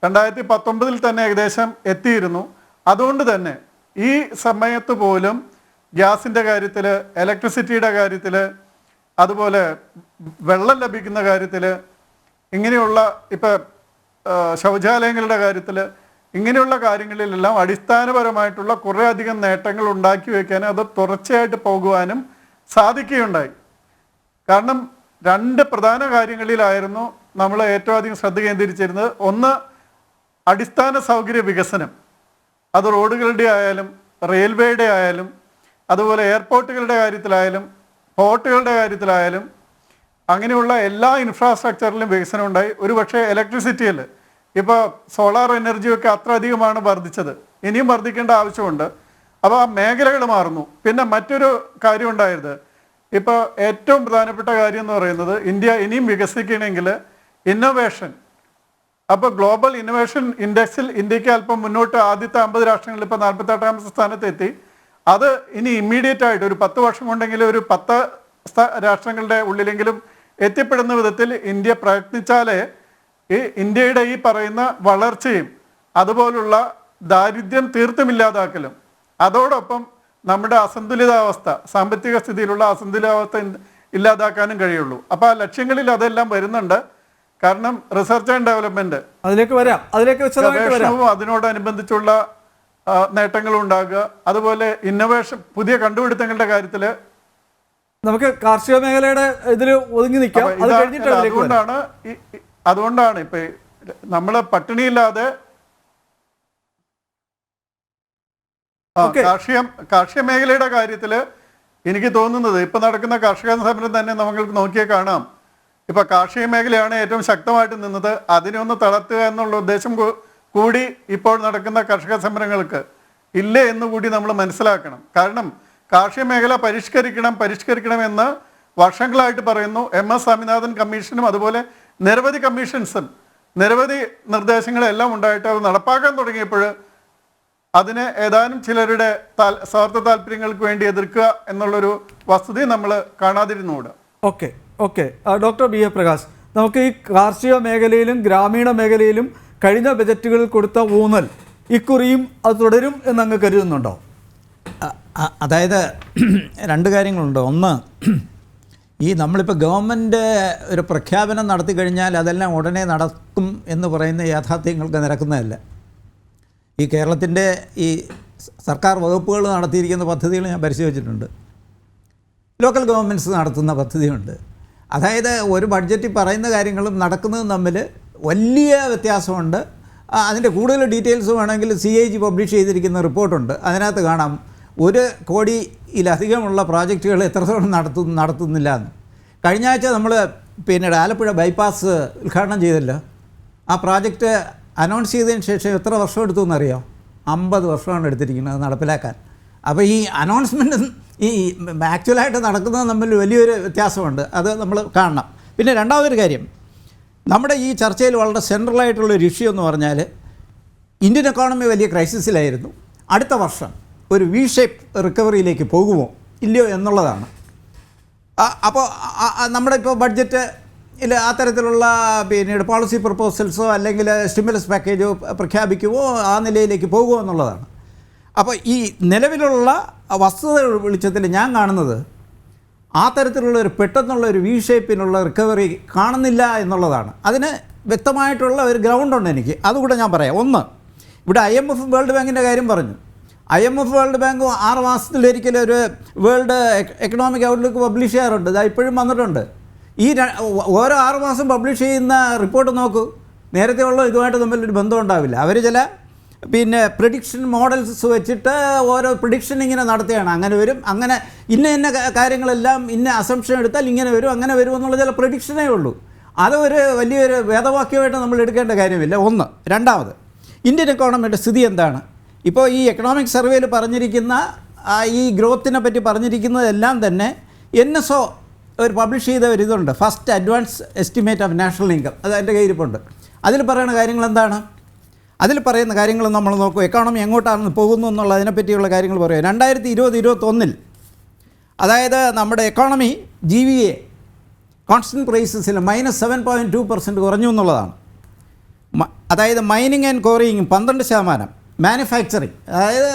2019 തന്നെ ഏകദേശം എത്തിയിരുന്നു. അതുകൊണ്ട് തന്നെ ഈ സമയത്ത് പോലും ഗ്യാസിൻ്റെ കാര്യത്തിൽ, ഇലക്ട്രിസിറ്റിയുടെ കാര്യത്തിൽ, അതുപോലെ വെള്ളം ലഭിക്കുന്ന കാര്യത്തിൽ, ഇങ്ങനെയുള്ള ഇപ്പോൾ ശൗചാലയങ്ങളുടെ കാര്യത്തിൽ, ഇങ്ങനെയുള്ള കാര്യങ്ങളിലെല്ലാം അടിസ്ഥാനപരമായിട്ടുള്ള കുറേ അധികം നേട്ടങ്ങൾ ഉണ്ടാക്കി വയ്ക്കാനും അത് തുടർച്ചയായിട്ട് പോകുവാനും സാധിക്കുകയുണ്ടായി. കാരണം 2 പ്രധാന കാര്യങ്ങളിലായിരുന്നു നമ്മൾ ഏറ്റവും അധികം ശ്രദ്ധ കേന്ദ്രീകരിച്ചിരുന്നത്. ഒന്ന്, അടിസ്ഥാന സൗകര്യ വികസനം. അത് റോഡുകളുടെ ആയാലും റെയിൽവേയുടെ ആയാലും അതുപോലെ എയർപോർട്ടുകളുടെ കാര്യത്തിലായാലും പോർട്ടുകളുടെ കാര്യത്തിലായാലും അങ്ങനെയുള്ള എല്ലാ ഇൻഫ്രാസ്ട്രക്ചറിലും വികസനം ഉണ്ടായി. ഒരുപക്ഷെ ഇലക്ട്രിസിറ്റിയിൽ ഇപ്പോൾ സോളാർ എനർജിയൊക്കെ അത്ര അധികമാണ് വർദ്ധിച്ചത്. ഇനിയും വർദ്ധിക്കേണ്ട ആവശ്യമുണ്ട്. അപ്പോൾ ആ മേഖലകൾ മാറുന്നു. പിന്നെ മറ്റൊരു കാര്യം ഉണ്ടായത്, ഇപ്പോൾ ഏറ്റവും പ്രധാനപ്പെട്ട കാര്യം എന്ന് പറയുന്നത് ഇന്ത്യ ഇനിയും വികസിക്കണമെങ്കിൽ ഇന്നോവേഷൻ. അപ്പോൾ ഗ്ലോബൽ ഇന്നോവേഷൻ ഇൻഡെക്സിൽ ഇന്ത്യക്ക് അല്പം മുന്നോട്ട് ആദ്യത്തെ 50 രാഷ്ട്രങ്ങളിൽ ഇപ്പോൾ 48ാമത്തെ സ്ഥാനത്തെത്തി. അത് ഇനി ഇമ്മീഡിയറ്റ് ആയിട്ട് ഒരു 10 വർഷം കൊണ്ടെങ്കിലും ഒരു 10 രാഷ്ട്രങ്ങളുടെ ഉള്ളിലെങ്കിലും എത്തിപ്പെടുന്ന വിധത്തിൽ ഇന്ത്യ പ്രയത്നിച്ചാലേ ഈ ഇന്ത്യയുടെ ഈ പറയുന്ന വളർച്ചയും അതുപോലുള്ള ദാരിദ്ര്യം തീർത്തുമില്ലാതാക്കലും അതോടൊപ്പം നമ്മുടെ അസന്തുലിതാവസ്ഥ, സാമ്പത്തിക സ്ഥിതിയിലുള്ള അസന്തുലിതാവസ്ഥ ഇല്ലാതാക്കാനും കഴിയുള്ളൂ. അപ്പോൾ ആ ലക്ഷ്യങ്ങളിൽ അതെല്ലാം വരുന്നുണ്ട്. കാരണം റിസർച്ച് ആൻഡ് ഡെവലപ്മെന്റ്, അതിലേക്ക് വിശദമായിട്ട് വരാം. ഗവേഷണവും അതിനോടനുബന്ധിച്ചുള്ള നേട്ടങ്ങളും ഉണ്ടാകുക, അതുപോലെ ഇന്നോവേഷൻ, പുതിയ കണ്ടുപിടുത്തങ്ങളുടെ കാര്യത്തിൽ നമുക്ക് കാർഷിക മേഖലയുടെ ഇതിൽ ഒതുങ്ങി നിൽക്കാം. അതുകൊണ്ടാണ് ഇപ്പൊ നമ്മള് പട്ടിണിയില്ലാതെ കാർഷിക മേഖലയുടെ കാര്യത്തിൽ എനിക്ക് തോന്നുന്നത് ഇപ്പൊ നടക്കുന്ന കർഷക സമരം തന്നെ നമുക്ക് നോക്കിയാൽ കാണാം. ഇപ്പൊ കാർഷിക മേഖലയാണ് ഏറ്റവും ശക്തമായിട്ട് നിന്നത്. അതിനെ ഒന്ന് തളർത്തുക എന്നുള്ള ഉദ്ദേശം കൂടി ഇപ്പോൾ നടക്കുന്ന കർഷക സമരങ്ങൾക്ക് ഇല്ലേ എന്നുകൂടി നമ്മൾ മനസ്സിലാക്കണം. കാരണം കാർഷിക മേഖല പരിഷ്കരിക്കണമെന്ന് വർഷങ്ങളായിട്ട് പറയുന്നു. MS സ്വാമിനാഥൻ കമ്മീഷനും അതുപോലെ നിരവധി കമ്മീഷൻസും നിരവധി നിർദ്ദേശങ്ങളെല്ലാം ഉണ്ടായിട്ട് അത് നടപ്പാക്കാൻ തുടങ്ങിയപ്പോൾ അതിനെ ഏതാനും ചിലരുടെ സ്വാർത്ഥ താല്പര്യങ്ങൾക്ക് വേണ്ടി എതിർക്കുക എന്നുള്ളൊരു വസ്തുത നമ്മൾ കാണാതിരുന്നുകൂടാ. ഓക്കെ ഡോക്ടർ BA പ്രകാശ്, നമുക്ക് ഈ കാർഷിക മേഖലയിലും ഗ്രാമീണ മേഖലയിലും കഴിഞ്ഞ ബജറ്റുകളിൽ കൊടുത്ത ഊന്നൽ ഇക്കുറിയും അത് തുടരും എന്നങ്ങ് കരുതുന്നുണ്ടോ? അതായത് രണ്ട് കാര്യങ്ങളുണ്ട്. ഒന്ന്, ഈ നമ്മളിപ്പോൾ ഗവൺമെൻറ് ഒരു പ്രഖ്യാപനം നടത്തി കഴിഞ്ഞാൽ അതെല്ലാം ഉടനെ നടക്കും എന്ന് പറയുന്ന യാഥാർത്ഥ്യങ്ങൾക്ക് നിരക്കുന്നതല്ല. ഈ കേരളത്തിൻ്റെ ഈ സർക്കാർ വകുപ്പുകൾ നടത്തിയിരിക്കുന്ന പദ്ധതികൾ ഞാൻ പരിശോധിച്ചിട്ടുണ്ട്. ലോക്കൽ ഗവൺമെൻറ്റ്സ് നടത്തുന്ന പദ്ധതിയുണ്ട്. അതായത് ഒരു ബഡ്ജറ്റിൽ പറയുന്ന കാര്യങ്ങളും നടക്കുന്നതും തമ്മിൽ വലിയ വ്യത്യാസമുണ്ട്. അതിൻ്റെ കൂടുതൽ ഡീറ്റെയിൽസ് വേണമെങ്കിൽ CAG പബ്ലിഷ് ചെയ്തിരിക്കുന്ന റിപ്പോർട്ടുണ്ട്. അതിനകത്ത് കാണാം 1 കോടിയിലധികമുള്ള പ്രോജക്റ്റുകൾ എത്രത്തോളം നടത്തുന്നില്ല എന്ന്. കഴിഞ്ഞ ആഴ്ച നമ്മൾ പിന്നീട് ആലപ്പുഴ ബൈപ്പാസ് ഉദ്ഘാടനം ചെയ്തല്ലോ. ആ പ്രോജക്റ്റ് അനൗൺസ് ചെയ്തതിന് ശേഷം എത്ര വർഷം എടുത്തു എന്നറിയോ? 50 വർഷമാണ് എടുത്തിരിക്കുന്നത് നടപ്പിലാക്കാൻ. അപ്പോൾ ഈ അനൗൺസ്മെൻറ്റും ഈ ആക്ച്വലായിട്ട് നടക്കുന്നത് തമ്മിൽ വലിയൊരു വ്യത്യാസമുണ്ട്. അത് നമ്മൾ കാണണം. പിന്നെ രണ്ടാമതൊരു കാര്യം, നമ്മുടെ ഈ ചർച്ചയിൽ വളരെ സെൻട്രലായിട്ടുള്ളൊരു ഇഷ്യൂ എന്ന് പറഞ്ഞാൽ ഇന്ത്യൻ എക്കോണമി വലിയ ക്രൈസിസിലായിരുന്നു. അടുത്ത വർഷം ഒരു V ഷേപ്പ് റിക്കവറിയിലേക്ക് പോകുമോ ഇല്ലയോ എന്നുള്ളതാണ്. അപ്പോൾ നമ്മുടെ ഇപ്പോൾ ബഡ്ജറ്റ് ഇല്ല അത്തരത്തിലുള്ള പിന്നീട് പോളിസി പ്രപ്പോസൽസോ അല്ലെങ്കിൽ സ്റ്റിമുലസ് പാക്കേജോ പ്രഖ്യാപിക്കുമോ ആ നിലയിലേക്ക് പോകുമോ എന്നുള്ളതാണ്. അപ്പോൾ ഈ നിലവിലുള്ള വസ്തുത വെളിച്ചത്തിൽ ഞാൻ കാണുന്നത് ആ തരത്തിലുള്ള ഒരു പെട്ടെന്നുള്ള ഒരു V ഷേപ്പിനുള്ള റിക്കവറി കാണുന്നില്ല എന്നുള്ളതാണ്. അതിന് വ്യക്തമായിട്ടുള്ള ഒരു ഗ്രൗണ്ടുണ്ട് എനിക്ക്. അതുകൂടെ ഞാൻ പറയാം. ഒന്ന്, ഇവിടെ IMF വേൾഡ് ബാങ്കിൻ്റെ കാര്യം പറഞ്ഞു. IMF വേൾഡ് ബാങ്ക് 6 മാസത്തിലൊരിക്കലും ഒരു വേൾഡ് എക്കണോമിക് ഔട്ട്ലുക്ക് പബ്ലിഷ് ചെയ്യാറുണ്ട്. ഇത് ഇപ്പോഴും വന്നിട്ടുണ്ട്. ഈ ഓരോ 6 മാസം പബ്ലിഷ് ചെയ്യുന്ന റിപ്പോർട്ട് നോക്കൂ, നേരത്തെ ഉള്ള ഇതുമായിട്ട് തമ്മിലൊരു ബന്ധം ഉണ്ടാവില്ല. അവർ ചില പിന്നെ പ്രിഡിക്ഷൻ മോഡൽസ് വെച്ചിട്ട് ഓരോ പ്രിഡിക്ഷൻ ഇങ്ങനെ നടത്തുകയാണ്. അങ്ങനെ വരും, അങ്ങനെ ഇന്ന കാര്യങ്ങളെല്ലാം ഇന്ന അസംഷൻ എടുത്താൽ ഇങ്ങനെ വരും, അങ്ങനെ വരും എന്നുള്ള ചില പ്രിഡിക്ഷനേ ഉള്ളൂ. അതൊരു വലിയൊരു വേദവാക്യമായിട്ട് നമ്മൾ എടുക്കേണ്ട കാര്യമില്ല. ഒന്ന്. രണ്ടാമത്, ഇന്ത്യൻ എക്കോണമിയുടെ സ്ഥിതി എന്താണ്? ഇപ്പോൾ ഈ എക്കണോമിക് സർവേയിൽ പറഞ്ഞിരിക്കുന്ന ഈ ഗ്രോത്തിനെ പറ്റി പറഞ്ഞിരിക്കുന്നതെല്ലാം തന്നെ NSO ഒരു പബ്ലിഷ് ചെയ്ത ഒരു ഇതുണ്ട്, first advance estimate of national income. അത് എൻ്റെ കയ്യിരിപ്പുണ്ട്. അതിൽ പറയുന്ന കാര്യങ്ങൾ എന്താണ്? അതിൽ പറയുന്ന കാര്യങ്ങൾ നമ്മൾ നോക്കൂ, എക്കോണമി എങ്ങോട്ടാണ് പോകുന്നു എന്നുള്ള അതിനെപ്പറ്റിയുള്ള കാര്യങ്ങൾ പറയുക. 2020-21 അതായത് നമ്മുടെ എക്കോണമി GVA കോൺസ്റ്റൻറ്റ് പ്രൈസസിൽ -7.2% കുറഞ്ഞു എന്നുള്ളതാണ്. അതായത് മൈനിങ് ആൻഡ് ക്വാറിയിങ് 12%, മാനുഫാക്ചറിങ് അതായത്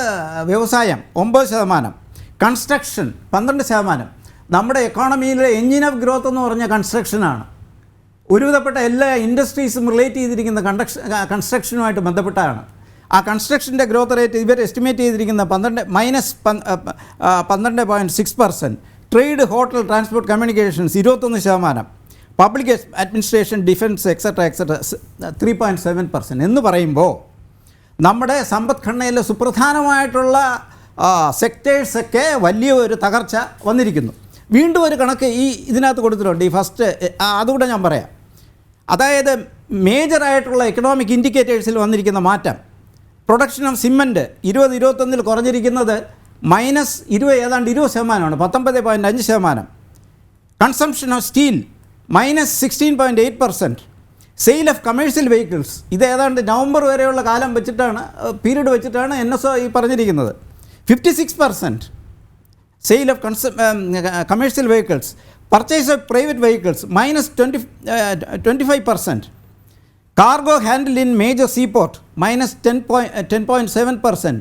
വ്യവസായം 9%, കൺസ്ട്രക്ഷൻ 12%. നമ്മുടെ എക്കോണമിയിലെ എൻജിൻ ഓഫ് ഗ്രോത്ത് എന്ന് പറഞ്ഞ കൺസ്ട്രക്ഷനാണ്. ഒരുവിധപ്പെട്ട എല്ലാ ഇൻഡസ്ട്രീസും റിലേറ്റ് ചെയ്തിരിക്കുന്ന കൺസ്ട്രക്ഷനുമായിട്ട് ബന്ധപ്പെട്ടാണ്. ആ കൺസ്ട്രക്ഷൻ്റെ ഗ്രോത്ത് റേറ്റ് ഇവർ എസ്റ്റിമേറ്റ് ചെയ്തിരിക്കുന്ന -12.6%. Trade, hotel, transport, communications 21%, public administration, defence etcetera 3.7% എന്ന് പറയുമ്പോൾ നമ്മുടെ സമ്പദ്ഘടനയിലെ സുപ്രധാനമായിട്ടുള്ള സെക്ടേഴ്സൊക്കെ വലിയ ഒരു തകർച്ച വന്നിരിക്കുന്നു. വീണ്ടും ഒരു കണക്ക് ഇതിനകത്ത് കൊടുത്തിട്ടുണ്ട്, ഈ ഫസ്റ്റ് അതുകൂടെ ഞാൻ പറയാം. അതായത് മേജറായിട്ടുള്ള എക്കണോമിക് ഇൻഡിക്കേറ്റേഴ്സിൽ വന്നിരിക്കുന്ന മാറ്റം, പ്രൊഡക്ഷൻ ഓഫ് സിമൻറ്റ് 2021 കുറഞ്ഞിരിക്കുന്നത് -20 ഏതാണ്ട് 20%, 19.5%. Consumption of steel -16.8%. Sale of commercial vehicles, ഇത് ഏതാണ്ട് നവംബർ വരെയുള്ള കാലം വെച്ചിട്ടാണ്, പീരീഡ് വെച്ചിട്ടാണ് NSO ഈ പറഞ്ഞിരിക്കുന്നത്. 56% sale of commercial vehicles. Purchase of private vehicles -25%. Cargo handle in major seaport -10.7%.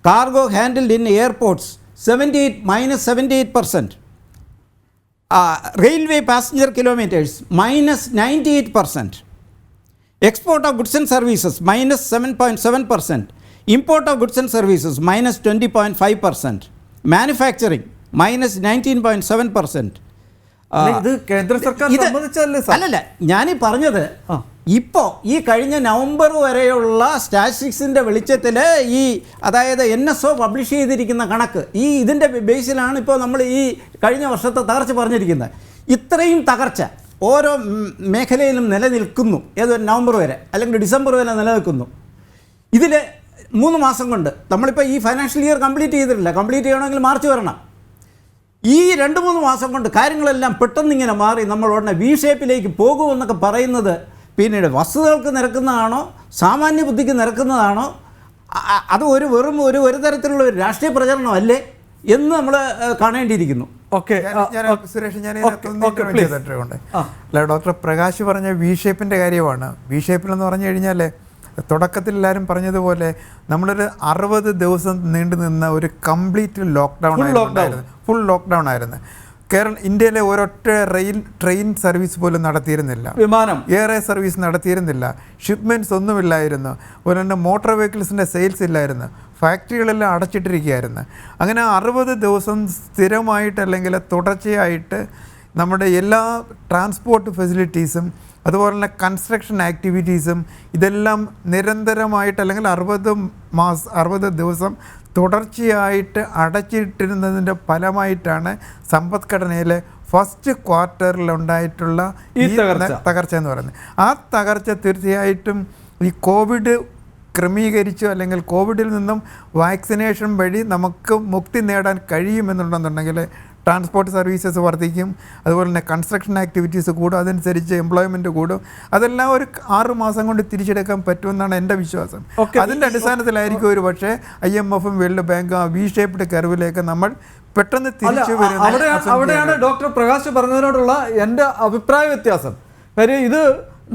Cargo handle in airports -78%. Railway passenger kilometers -98%. Export of goods and services -7.7%. Import of goods and services -20.5%. Manufacturing -19.7%. ഇത് കേന്ദ്ര സർക്കാർ സമ്മതിച്ചല്ലേ sir? അല്ലല്ല, ഞാനീ പറഞ്ഞത് ഇപ്പോൾ ഈ കഴിഞ്ഞ November വരെയുള്ള സ്റ്റാറ്റിസ്റ്റിക്സിൻ്റെ വെളിച്ചത്തിൽ ഈ അതായത് NSO പബ്ലിഷ് ചെയ്തിരിക്കുന്ന കണക്ക് ഇതിൻ്റെ ബേസിലാണ് ഇപ്പോൾ നമ്മൾ ഈ കഴിഞ്ഞ വർഷത്തെ തകർച്ച പറഞ്ഞിരിക്കുന്നത്. ഇത്രയും തകർച്ച ഓരോ മേഖലയിലും നിലനിൽക്കുന്നു. ഏതൊരു നവംബർ വരെ അല്ലെങ്കിൽ ഡിസംബർ വരെ നിലനിൽക്കുന്നു. ഇതിൽ 3 മാസം കൊണ്ട് നമ്മളിപ്പോൾ ഈ ഫൈനാൻഷ്യൽ ഇയർ കംപ്ലീറ്റ് ചെയ്തിട്ടില്ല. കംപ്ലീറ്റ് ചെയ്യണമെങ്കിൽ മാർച്ച് വരണം. ഈ 2-3 മാസം കൊണ്ട് കാര്യങ്ങളെല്ലാം പെട്ടെന്നിങ്ങനെ മാറി നമ്മൾ ഉടനെ V ഷേപ്പിലേക്ക് പോകുമെന്നൊക്കെ പറയുന്നത് പിന്നീട് വസ്തുതകൾക്ക് നിരക്കുന്നതാണോ സാമാന്യ ബുദ്ധിക്ക് നിരക്കുന്നതാണോ അത് ഒരു തരത്തിലുള്ള ഒരു രാഷ്ട്രീയ പ്രചരണമല്ലേ എന്ന് നമ്മൾ കാണേണ്ടിയിരിക്കുന്നു. ഓക്കെ സുരേഷ്, ഞാൻ ഡോക്ടർ പ്രകാശ് പറഞ്ഞ V ഷേപ്പിൻ്റെ കാര്യമാണ്. V ഷേപ്പിലെന്ന് പറഞ്ഞു കഴിഞ്ഞാൽ തുടക്കത്തിൽ എല്ലാവരും പറഞ്ഞതുപോലെ നമ്മളൊരു 60 ദിവസം നീണ്ടു നിന്ന ഒരു കംപ്ലീറ്റ് ഫുൾ ലോക്ക്ഡൗൺ ആയിരുന്നു. ഇന്ത്യയിലെ ഒരൊറ്റ ട്രെയിൻ സർവീസ് പോലും നടത്തിയിരുന്നില്ല, വിമാനം എയർ സർവീസ് നടത്തിയിരുന്നില്ല, ഷിപ്മെൻറ്റ്സ് ഒന്നുമില്ലായിരുന്നു, അതുപോലെ തന്നെ മോട്ടോർ വെഹിക്കിൾസിൻ്റെ സെയിൽസ് ഇല്ലായിരുന്നു, ഫാക്ടറികളെല്ലാം അടച്ചിട്ടിരിക്കുകയായിരുന്നു. അങ്ങനെ 60 ദിവസം സ്ഥിരമായിട്ട് അല്ലെങ്കിൽ തുടർച്ചയായിട്ട് നമ്മുടെ എല്ലാ ട്രാൻസ്പോർട്ട് ഫെസിലിറ്റീസും അതുപോലെ തന്നെ കൺസ്ട്രക്ഷൻ ആക്ടിവിറ്റീസും ഇതെല്ലാം നിരന്തരമായിട്ട് അല്ലെങ്കിൽ 60 ദിവസം തുടർച്ചയായിട്ട് അടച്ചിട്ടിരുന്നതിൻ്റെ ഫലമായിട്ടാണ് സമ്പദ്ഘടനയിലെ ഫസ്റ്റ് ക്വാർട്ടറിലുണ്ടായിട്ടുള്ള ഈ തകർച്ച എന്ന് പറയുന്നത്. ആ തകർച്ച തീർച്ചയായിട്ടും ഈ കോവിഡ് ക്രമീകരിച്ചു അല്ലെങ്കിൽ കോവിഡിൽ നിന്നും വാക്സിനേഷൻ വഴി നമുക്ക് മുക്തി നേടാൻ കഴിയുമെന്നുണ്ടെന്നുണ്ടെങ്കിൽ ട്രാൻസ്പോർട്ട് സർവീസസ് വർദ്ധിക്കും, അതുപോലെ തന്നെ കൺസ്ട്രക്ഷൻ ആക്ടിവിറ്റീസ് കൂടും, അതനുസരിച്ച് എംപ്ലോയ്മെൻറ്റ് കൂടും. അതെല്ലാം ഒരു 6 മാസം കൊണ്ട് തിരിച്ചെടുക്കാൻ പറ്റുമെന്നാണ് എൻ്റെ വിശ്വാസം. അതിൻ്റെ അടിസ്ഥാനത്തിലായിരിക്കും ഒരു പക്ഷേ IMFും വേൾഡ് ബാങ്കും ആ V ഷേപ്ഡ് കർവിലേക്ക് നമ്മൾ പെട്ടെന്ന് തിരിച്ചു വരും. അവിടെയാണ് ഡോക്ടർ പ്രകാശ് പറഞ്ഞതിനോടുള്ള എൻ്റെ അഭിപ്രായ വ്യത്യാസം. കാര്യം ഇത്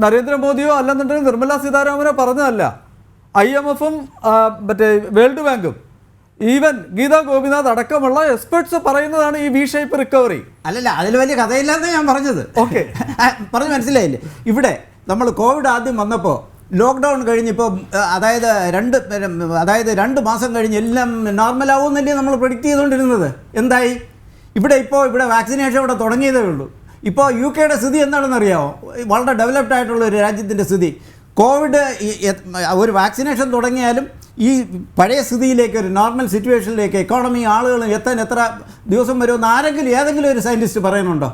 നരേന്ദ്രമോദിയോ അല്ലെന്നുണ്ടെങ്കിൽ നിർമ്മലാ സീതാരാമനോ പറഞ്ഞതല്ല. IMFും മറ്റേ വേൾഡ് ബാങ്കും ഈവൻ ഗീതാ ഗോപിനാഥ് അടക്കമുള്ള എക്സ്പെർട്സ് പറയുന്നതാണ് ഈ V ഷേപ്പ് റിക്കവറി. അല്ലല്ല, അതിൽ വലിയ കഥയില്ലാന്ന് ഞാൻ പറഞ്ഞത്. ഓക്കെ, പറഞ്ഞ് മനസ്സിലായില്ലേ? ഇവിടെ നമ്മൾ കോവിഡ് ആദ്യം വന്നപ്പോൾ ലോക്ക്ഡൗൺ കഴിഞ്ഞിപ്പോൾ അതായത് 2 മാസം കഴിഞ്ഞ് എല്ലാം നോർമലാവുമെന്നല്ലേ നമ്മൾ പ്രെഡിക്റ്റ് ചെയ്തുകൊണ്ടിരുന്നത്. എന്തായി? ഇവിടെ വാക്സിനേഷൻ ഇവിടെ തുടങ്ങിയതേ ഉള്ളൂ. ഇപ്പോൾ UK സ്ഥിതി എന്താണെന്നറിയാമോ? വളരെ ഡെവലപ്ഡ് ആയിട്ടുള്ള ഒരു രാജ്യത്തിൻ്റെ സ്ഥിതി. കോവിഡ് ഒരു വാക്സിനേഷൻ തുടങ്ങിയാലും ഈ പഴയ സ്ഥിതിയിലേക്ക് ഒരു നോർമൽ സിറ്റുവേഷനിലേക്ക് എക്കോണമി ആളുകൾ എത്താൻ എത്ര ദിവസം വരുമെന്ന് ഏതെങ്കിലും ഒരു സയൻറ്റിസ്റ്റ് പറയുന്നുണ്ടോ?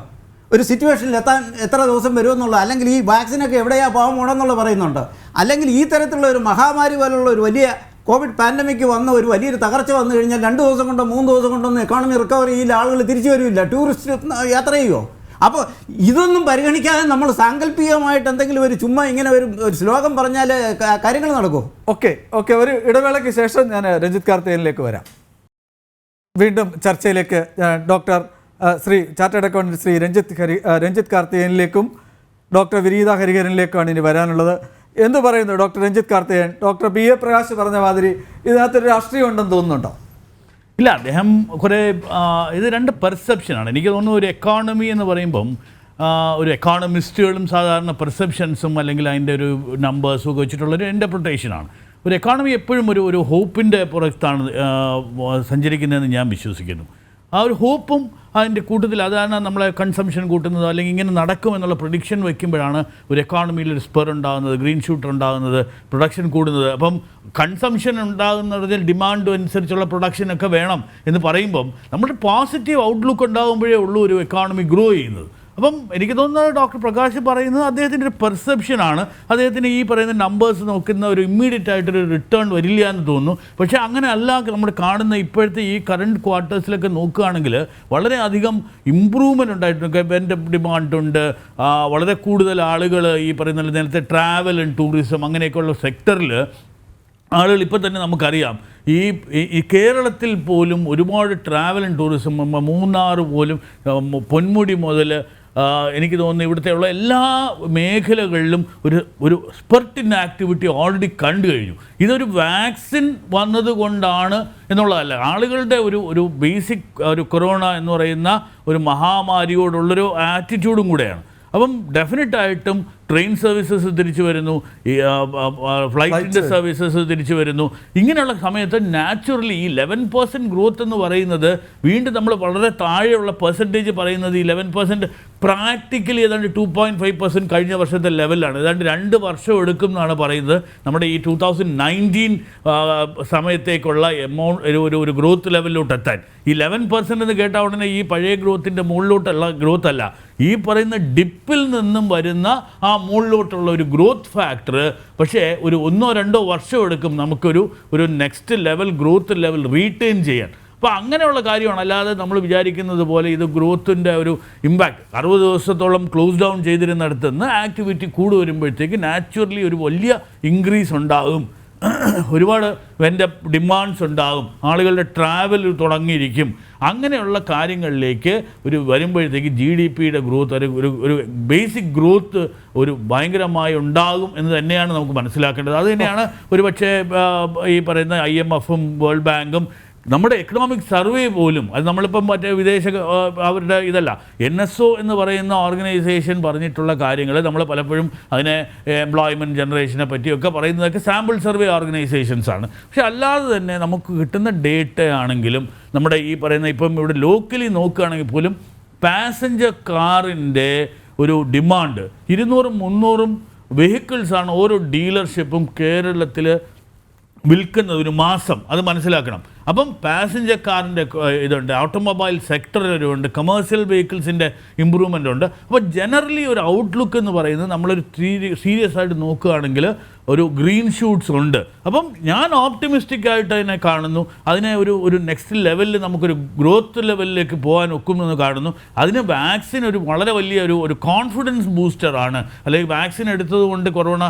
ഒരു സിറ്റുവേഷനിൽ എത്താൻ എത്ര ദിവസം വരുമെന്നുള്ള, അല്ലെങ്കിൽ ഈ വാക്സിനൊക്കെ എവിടെയാണ് പോകാൻ പോകണമെന്നുള്ള പറയുന്നുണ്ടോ? അല്ലെങ്കിൽ ഈ തരത്തിലുള്ള ഒരു മഹാമാരി പോലുള്ള ഒരു വലിയ കോവിഡ് പാൻഡമിക് വന്ന ഒരു വലിയൊരു തകർച്ച വന്നു കഴിഞ്ഞാൽ 2 ദിവസം കൊണ്ടോ 3 ദിവസം കൊണ്ടൊന്നും എക്കോണമി റിക്കവർ ചെയ്യില്ല, ആളുകൾ തിരിച്ചു വരില്ല, ടൂറിസ്റ്റ് യാത്ര ചെയ്യുമോ? അപ്പോൾ ഇതൊന്നും പരിഗണിക്കാതെ നമ്മൾ സാങ്കല്പികമായിട്ട് എന്തെങ്കിലും ഒരു ചുമ്മാ ഇങ്ങനെ ഒരു ശ്ലോകം പറഞ്ഞാൽ കാര്യങ്ങൾ നടക്കും. ഓക്കെ, ഒരു ഇടവേളയ്ക്ക് ശേഷം ഞാൻ രഞ്ജിത്ത് കാർത്തികേയനിലേക്ക് വരാം. വീണ്ടും ചർച്ചയിലേക്ക് doctor chartered accountant Shri Ranjith കാർത്തികേയനിലേക്കും ഡോക്ടർ വിനീത ഹരിഹരനിലേക്കുമാണ് ഇനി വരാനുള്ളത്. എന്ത് പറയുന്നു doctor Ranjith Karthikeyan? Doctor PA Prakash പറഞ്ഞ മാതിരി ഇതിനകത്തൊരു രാഷ്ട്രീയം ഉണ്ടെന്ന് തോന്നുന്നുണ്ടോ? ഇല്ല, അദ്ദേഹം ഇത് 2 പെർസെപ്ഷനാണ്. എനിക്ക് തോന്നുന്നു ഒരു എക്കോണമി എന്ന് പറയുമ്പം ഒരു എക്കോണമിസ്റ്റുകളും സാധാരണ പെർസെപ്ഷൻസും അല്ലെങ്കിൽ അതിൻ്റെ ഒരു നമ്പേഴ്സും ഒക്കെ വെച്ചിട്ടുള്ളൊരു ഇൻ്റർപ്രിട്ടേഷനാണ്. ഒരു എക്കോണമി എപ്പോഴും ഒരു ഹോപ്പിൻ്റെ പുറത്താണ് സഞ്ചരിക്കുന്നതെന്ന് ഞാൻ വിശ്വസിക്കുന്നു. ആ ഒരു ഹോപ്പും അതിൻ്റെ കൂട്ടത്തിൽ അതാണ് നമ്മളെ കൺസംഷൻ കൂട്ടുന്നത്, അല്ലെങ്കിൽ ഇങ്ങനെ നടക്കുമെന്നുള്ള പ്രഡിക്ഷൻ വയ്ക്കുമ്പോഴാണ് ഒരു എക്കോണമിയിൽ ഒരു സ്പെർ ഉണ്ടാകുന്നത്, ഗ്രീൻ ഷൂട്ടർ ഉണ്ടാകുന്നത്, പ്രൊഡക്ഷൻ കൂടുന്നത്. അപ്പം കൺസംഷൻ ഉണ്ടാകുന്നതിൽ ഡിമാൻഡ് അനുസരിച്ചുള്ള പ്രൊഡക്ഷനൊക്കെ വേണം എന്ന് പറയുമ്പം നമ്മുടെ പോസിറ്റീവ് ഔട്ട്ലുക്ക് ഉണ്ടാകുമ്പോഴേ ഉള്ളൂ ഒരു എക്കോണമി ഗ്രോ ചെയ്യുന്നത്. അപ്പം എനിക്ക് തോന്നുന്നത് ഡോക്ടർ പ്രകാശ് പറയുന്നത് അദ്ദേഹത്തിൻ്റെ ഒരു പെർസെപ്ഷനാണ്. അദ്ദേഹത്തിന് ഈ പറയുന്ന നമ്പേഴ്സ് നോക്കുന്ന ഒരു ഇമ്മീഡിയറ്റ് ആയിട്ടൊരു റിട്ടേൺ വരില്ല എന്ന് തോന്നുന്നു. പക്ഷേ അങ്ങനെ അല്ല, നമ്മൾ കാണുന്ന ഇപ്പോഴത്തെ ഈ കറണ്ട് ക്വാർട്ടേഴ്സിലൊക്കെ നോക്കുകയാണെങ്കിൽ വളരെയധികം ഇമ്പ്രൂവ്മെൻ്റ് ഉണ്ടായിട്ടുണ്ട്. എൻ്റെ ഡിമാൻഡുണ്ട്, വളരെ കൂടുതൽ ആളുകൾ ഈ പറയുന്ന നേരത്തെ ട്രാവൽ ആൻഡ് ടൂറിസം അങ്ങനെയൊക്കെയുള്ള സെക്ടറിൽ ആളുകൾ ഇപ്പോൾ തന്നെ നമുക്കറിയാം. ഈ കേരളത്തിൽ പോലും ഒരുപാട് ട്രാവൽ ആൻഡ് ടൂറിസം, മൂന്നാർ പോലും, പൊന്മുടി മുതൽ എനിക്ക് തോന്നുന്നു ഇവിടുത്തെ ഉള്ള എല്ലാ മേഖലകളിലും ഒരു സ്പെർട്ടിൻ ആക്ടിവിറ്റി ഓൾറെഡി കണ്ടു കഴിഞ്ഞു. ഇതൊരു വാക്സിൻ വന്നതുകൊണ്ടാണ് എന്നുള്ളതല്ല, ആളുകളുടെ ഒരു ബേസിക് ഒരു കൊറോണ എന്ന് പറയുന്ന ഒരു മഹാമാരിയോടുള്ളൊരു ആറ്റിറ്റ്യൂഡും കൂടെയാണ്. അപ്പം ഡെഫിനറ്റായിട്ടും ട്രെയിൻ സർവീസസ് തിരിച്ചു വരുന്നു, ഫ്ലൈറ്റിൻ്റെ സർവീസസ് തിരിച്ചു വരുന്നു. ഇങ്ങനെയുള്ള സമയത്ത് നാച്ചുറലി ഈ 11% ഗ്രോത്ത് എന്ന് പറയുന്നത് വീണ്ടും നമ്മൾ വളരെ താഴെയുള്ള പെർസെൻറ്റേജ് പറയുന്നത് ഈ 11% പ്രാക്ടിക്കലി ഏതാണ്ട് 2.5% കഴിഞ്ഞ വർഷത്തെ ലെവലാണ്. ഏതാണ്ട് 2 വർഷം എടുക്കും എന്നാണ് പറയുന്നത്. നമ്മുടെ ഈ 2019 സമയത്തേക്കുള്ള ഒരു ഗ്രോത്ത് ലെവലിലോട്ട് എത്താൻ. ഈ 11% എന്ന് കേട്ട ഉടനെ ഈ പഴയ ഗ്രോത്തിൻ്റെ മുകളിലോട്ടുള്ള ഗ്രോത്ത് അല്ല, ഈ പറയുന്ന ഡിപ്പിൽ നിന്നും വരുന്ന ആ മുകളിലോട്ടുള്ള ഒരു ഗ്രോത്ത് ഫാക്ടർ. പക്ഷേ ഒരു 1-2 വർഷം എടുക്കും നമുക്കൊരു next level growth level retain ചെയ്യാൻ. അപ്പോൾ അങ്ങനെയുള്ള കാര്യമാണ്. അല്ലാതെ നമ്മൾ വിചാരിക്കുന്നത് പോലെ ഇത് ഗ്രോത്തിൻ്റെ ഒരു ഇമ്പാക്റ്റ് 60 ദിവസത്തോളം ക്ലോസ് ഡൗൺ ചെയ്തിരുന്നിടത്ത് നിന്ന് ആക്ടിവിറ്റി കൂടി വരുമ്പോഴത്തേക്ക് നാച്ചുറലി ഒരു വലിയ ഇൻക്രീസ് ഉണ്ടാകും. ഒരുപാട് എൻ്റെ ഡിമാൻഡ്സ് ഉണ്ടാകും, ആളുകളുടെ ട്രാവൽ തുടങ്ങിയിരിക്കും. അങ്ങനെയുള്ള കാര്യങ്ങളിലേക്ക് വരുമ്പോഴത്തേക്ക് GDPയുടെ ഗ്രോത്ത് ഒരു ബേസിക് ഗ്രോത്ത് ഒരു ഭയങ്കരമായി ഉണ്ടാകും എന്ന് തന്നെയാണ് നമുക്ക് മനസ്സിലാക്കേണ്ടത്. അത് തന്നെയാണ് ഒരുപക്ഷെ ഈ പറയുന്ന IMFും വേൾഡ് ബാങ്കും നമ്മുടെ എക്കണോമിക് സർവേ പോലും, അത് നമ്മളിപ്പം മറ്റേ വിദേശ അവരുടെ ഇതല്ല, NSO എന്ന് പറയുന്ന ഓർഗനൈസേഷൻ പറഞ്ഞിട്ടുള്ള കാര്യങ്ങൾ നമ്മൾ പലപ്പോഴും അതിനെ എംപ്ലോയ്മെൻറ്റ് ജനറേഷനെ പറ്റിയൊക്കെ പറയുന്നതൊക്കെ സാമ്പിൾ സർവേ ഓർഗനൈസേഷൻസാണ്. പക്ഷെ അല്ലാതെ തന്നെ നമുക്ക് കിട്ടുന്ന ഡേറ്റ ആണെങ്കിലും നമ്മുടെ ഈ പറയുന്ന ഇപ്പം ഇവിടെ ലോക്കലി നോക്കുകയാണെങ്കിൽ പോലും പാസഞ്ചർ കാറിൻ്റെ ഒരു ഡിമാൻഡ് 200-300 വെഹിക്കിൾസാണ് ഓരോ ഡീലർഷിപ്പും കേരളത്തിൽ വിൽക്കുന്നത് ഒരു മാസം. അത് മനസ്സിലാക്കണം. അപ്പം പാസഞ്ചർ കാറിൻ്റെ ഇതുണ്ട്, ഓട്ടോമൊബൈൽ സെക്ടറിലുണ്ട്, കമേഴ്സ്യൽ വെഹിക്കിൾസിൻ്റെ ഇമ്പ്രൂവ്മെൻ്റ് ഉണ്ട്. അപ്പോൾ ജനറലി ഒരു ഔട്ട്ലുക്ക് എന്ന് പറയുന്നത് നമ്മളൊരു സീരിയസ് ആയിട്ട് നോക്കുകയാണെങ്കിൽ ഒരു ഗ്രീൻ ഷൂട്ട്സ് ഉണ്ട്. അപ്പം ഞാൻ ഓപ്റ്റിമിസ്റ്റിക് ആയിട്ട് അതിനെ കാണുന്നു. അതിനെ ഒരു നെക്സ്റ്റ് ലെവലിൽ നമുക്കൊരു ഗ്രോത്ത് ലെവലിലേക്ക് പോകാൻ ഒക്കുമെന്ന് കാണുന്നു. അതിന് വാക്സിൻ ഒരു വളരെ വലിയ ഒരു കോൺഫിഡൻസ് ബൂസ്റ്ററാണ്. അല്ലെങ്കിൽ വാക്സിൻ എടുത്തതുകൊണ്ട് കൊറോണ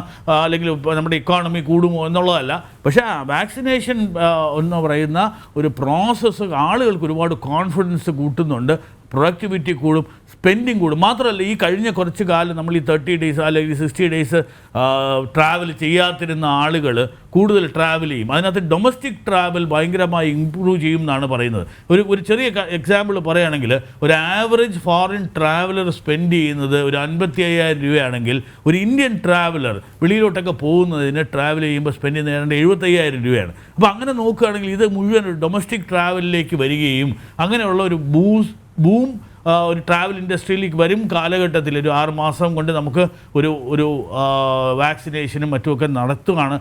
അല്ലെങ്കിൽ നമ്മുടെ ഇക്കോണമി കൂടുമോ എന്നുള്ളതല്ല. പക്ഷേ വാക്സിനേഷൻ എന്ന് പറയുന്ന ഒരു പ്രോസസ്സ് ആളുകൾക്ക് ഒരുപാട് കോൺഫിഡൻസ് കൂട്ടുന്നുണ്ട്, പ്രൊഡക്ടിവിറ്റി കൂടും, സ്പെൻഡിങ് കൂടും. മാത്രമല്ല ഈ കഴിഞ്ഞ കുറച്ച് കാലം നമ്മൾ ഈ 30 ഡേയ്സ് അല്ലെങ്കിൽ 60 ഡേയ്സ് ട്രാവൽ ചെയ്യാത്തിരുന്ന ആളുകൾ കൂടുതൽ ട്രാവൽ ചെയ്യും. അതിനകത്ത് ഡൊമസ്റ്റിക് ട്രാവൽ ഭയങ്കരമായി ഇമ്പ്രൂവ് ചെയ്യും എന്നാണ് പറയുന്നത്. ഒരു ചെറിയ എക്സാമ്പിൾ പറയുകയാണെങ്കിൽ ഒരു ആവറേജ് ഫോറിൻ ട്രാവലർ സ്പെൻഡ് ചെയ്യുന്നത് ഒരു 55,000 രൂപയാണെങ്കിൽ ഒരു ഇന്ത്യൻ ട്രാവലർ വെളിയിലോട്ടൊക്കെ പോകുന്നതിന് ട്രാവൽ ചെയ്യുമ്പോൾ സ്പെൻഡ് ചെയ്യുന്നത് 75,000 രൂപയാണ്. അപ്പോൾ അങ്ങനെ നോക്കുകയാണെങ്കിൽ ഇത് മുഴുവൻ ഒരു ഡൊമസ്റ്റിക് ട്രാവലിലേക്ക് വരികയും അങ്ങനെയുള്ള ഒരു ബൂം ഒരു ട്രാവൽ ഇൻഡസ്ട്രിയിലേക്ക് വരും കാലഘട്ടത്തിൽ ഒരു 6 മാസം കൊണ്ട് നമുക്ക് ഒരു വാക്സിനേഷനും മറ്റുമൊക്കെ നടത്തുകയാണ്,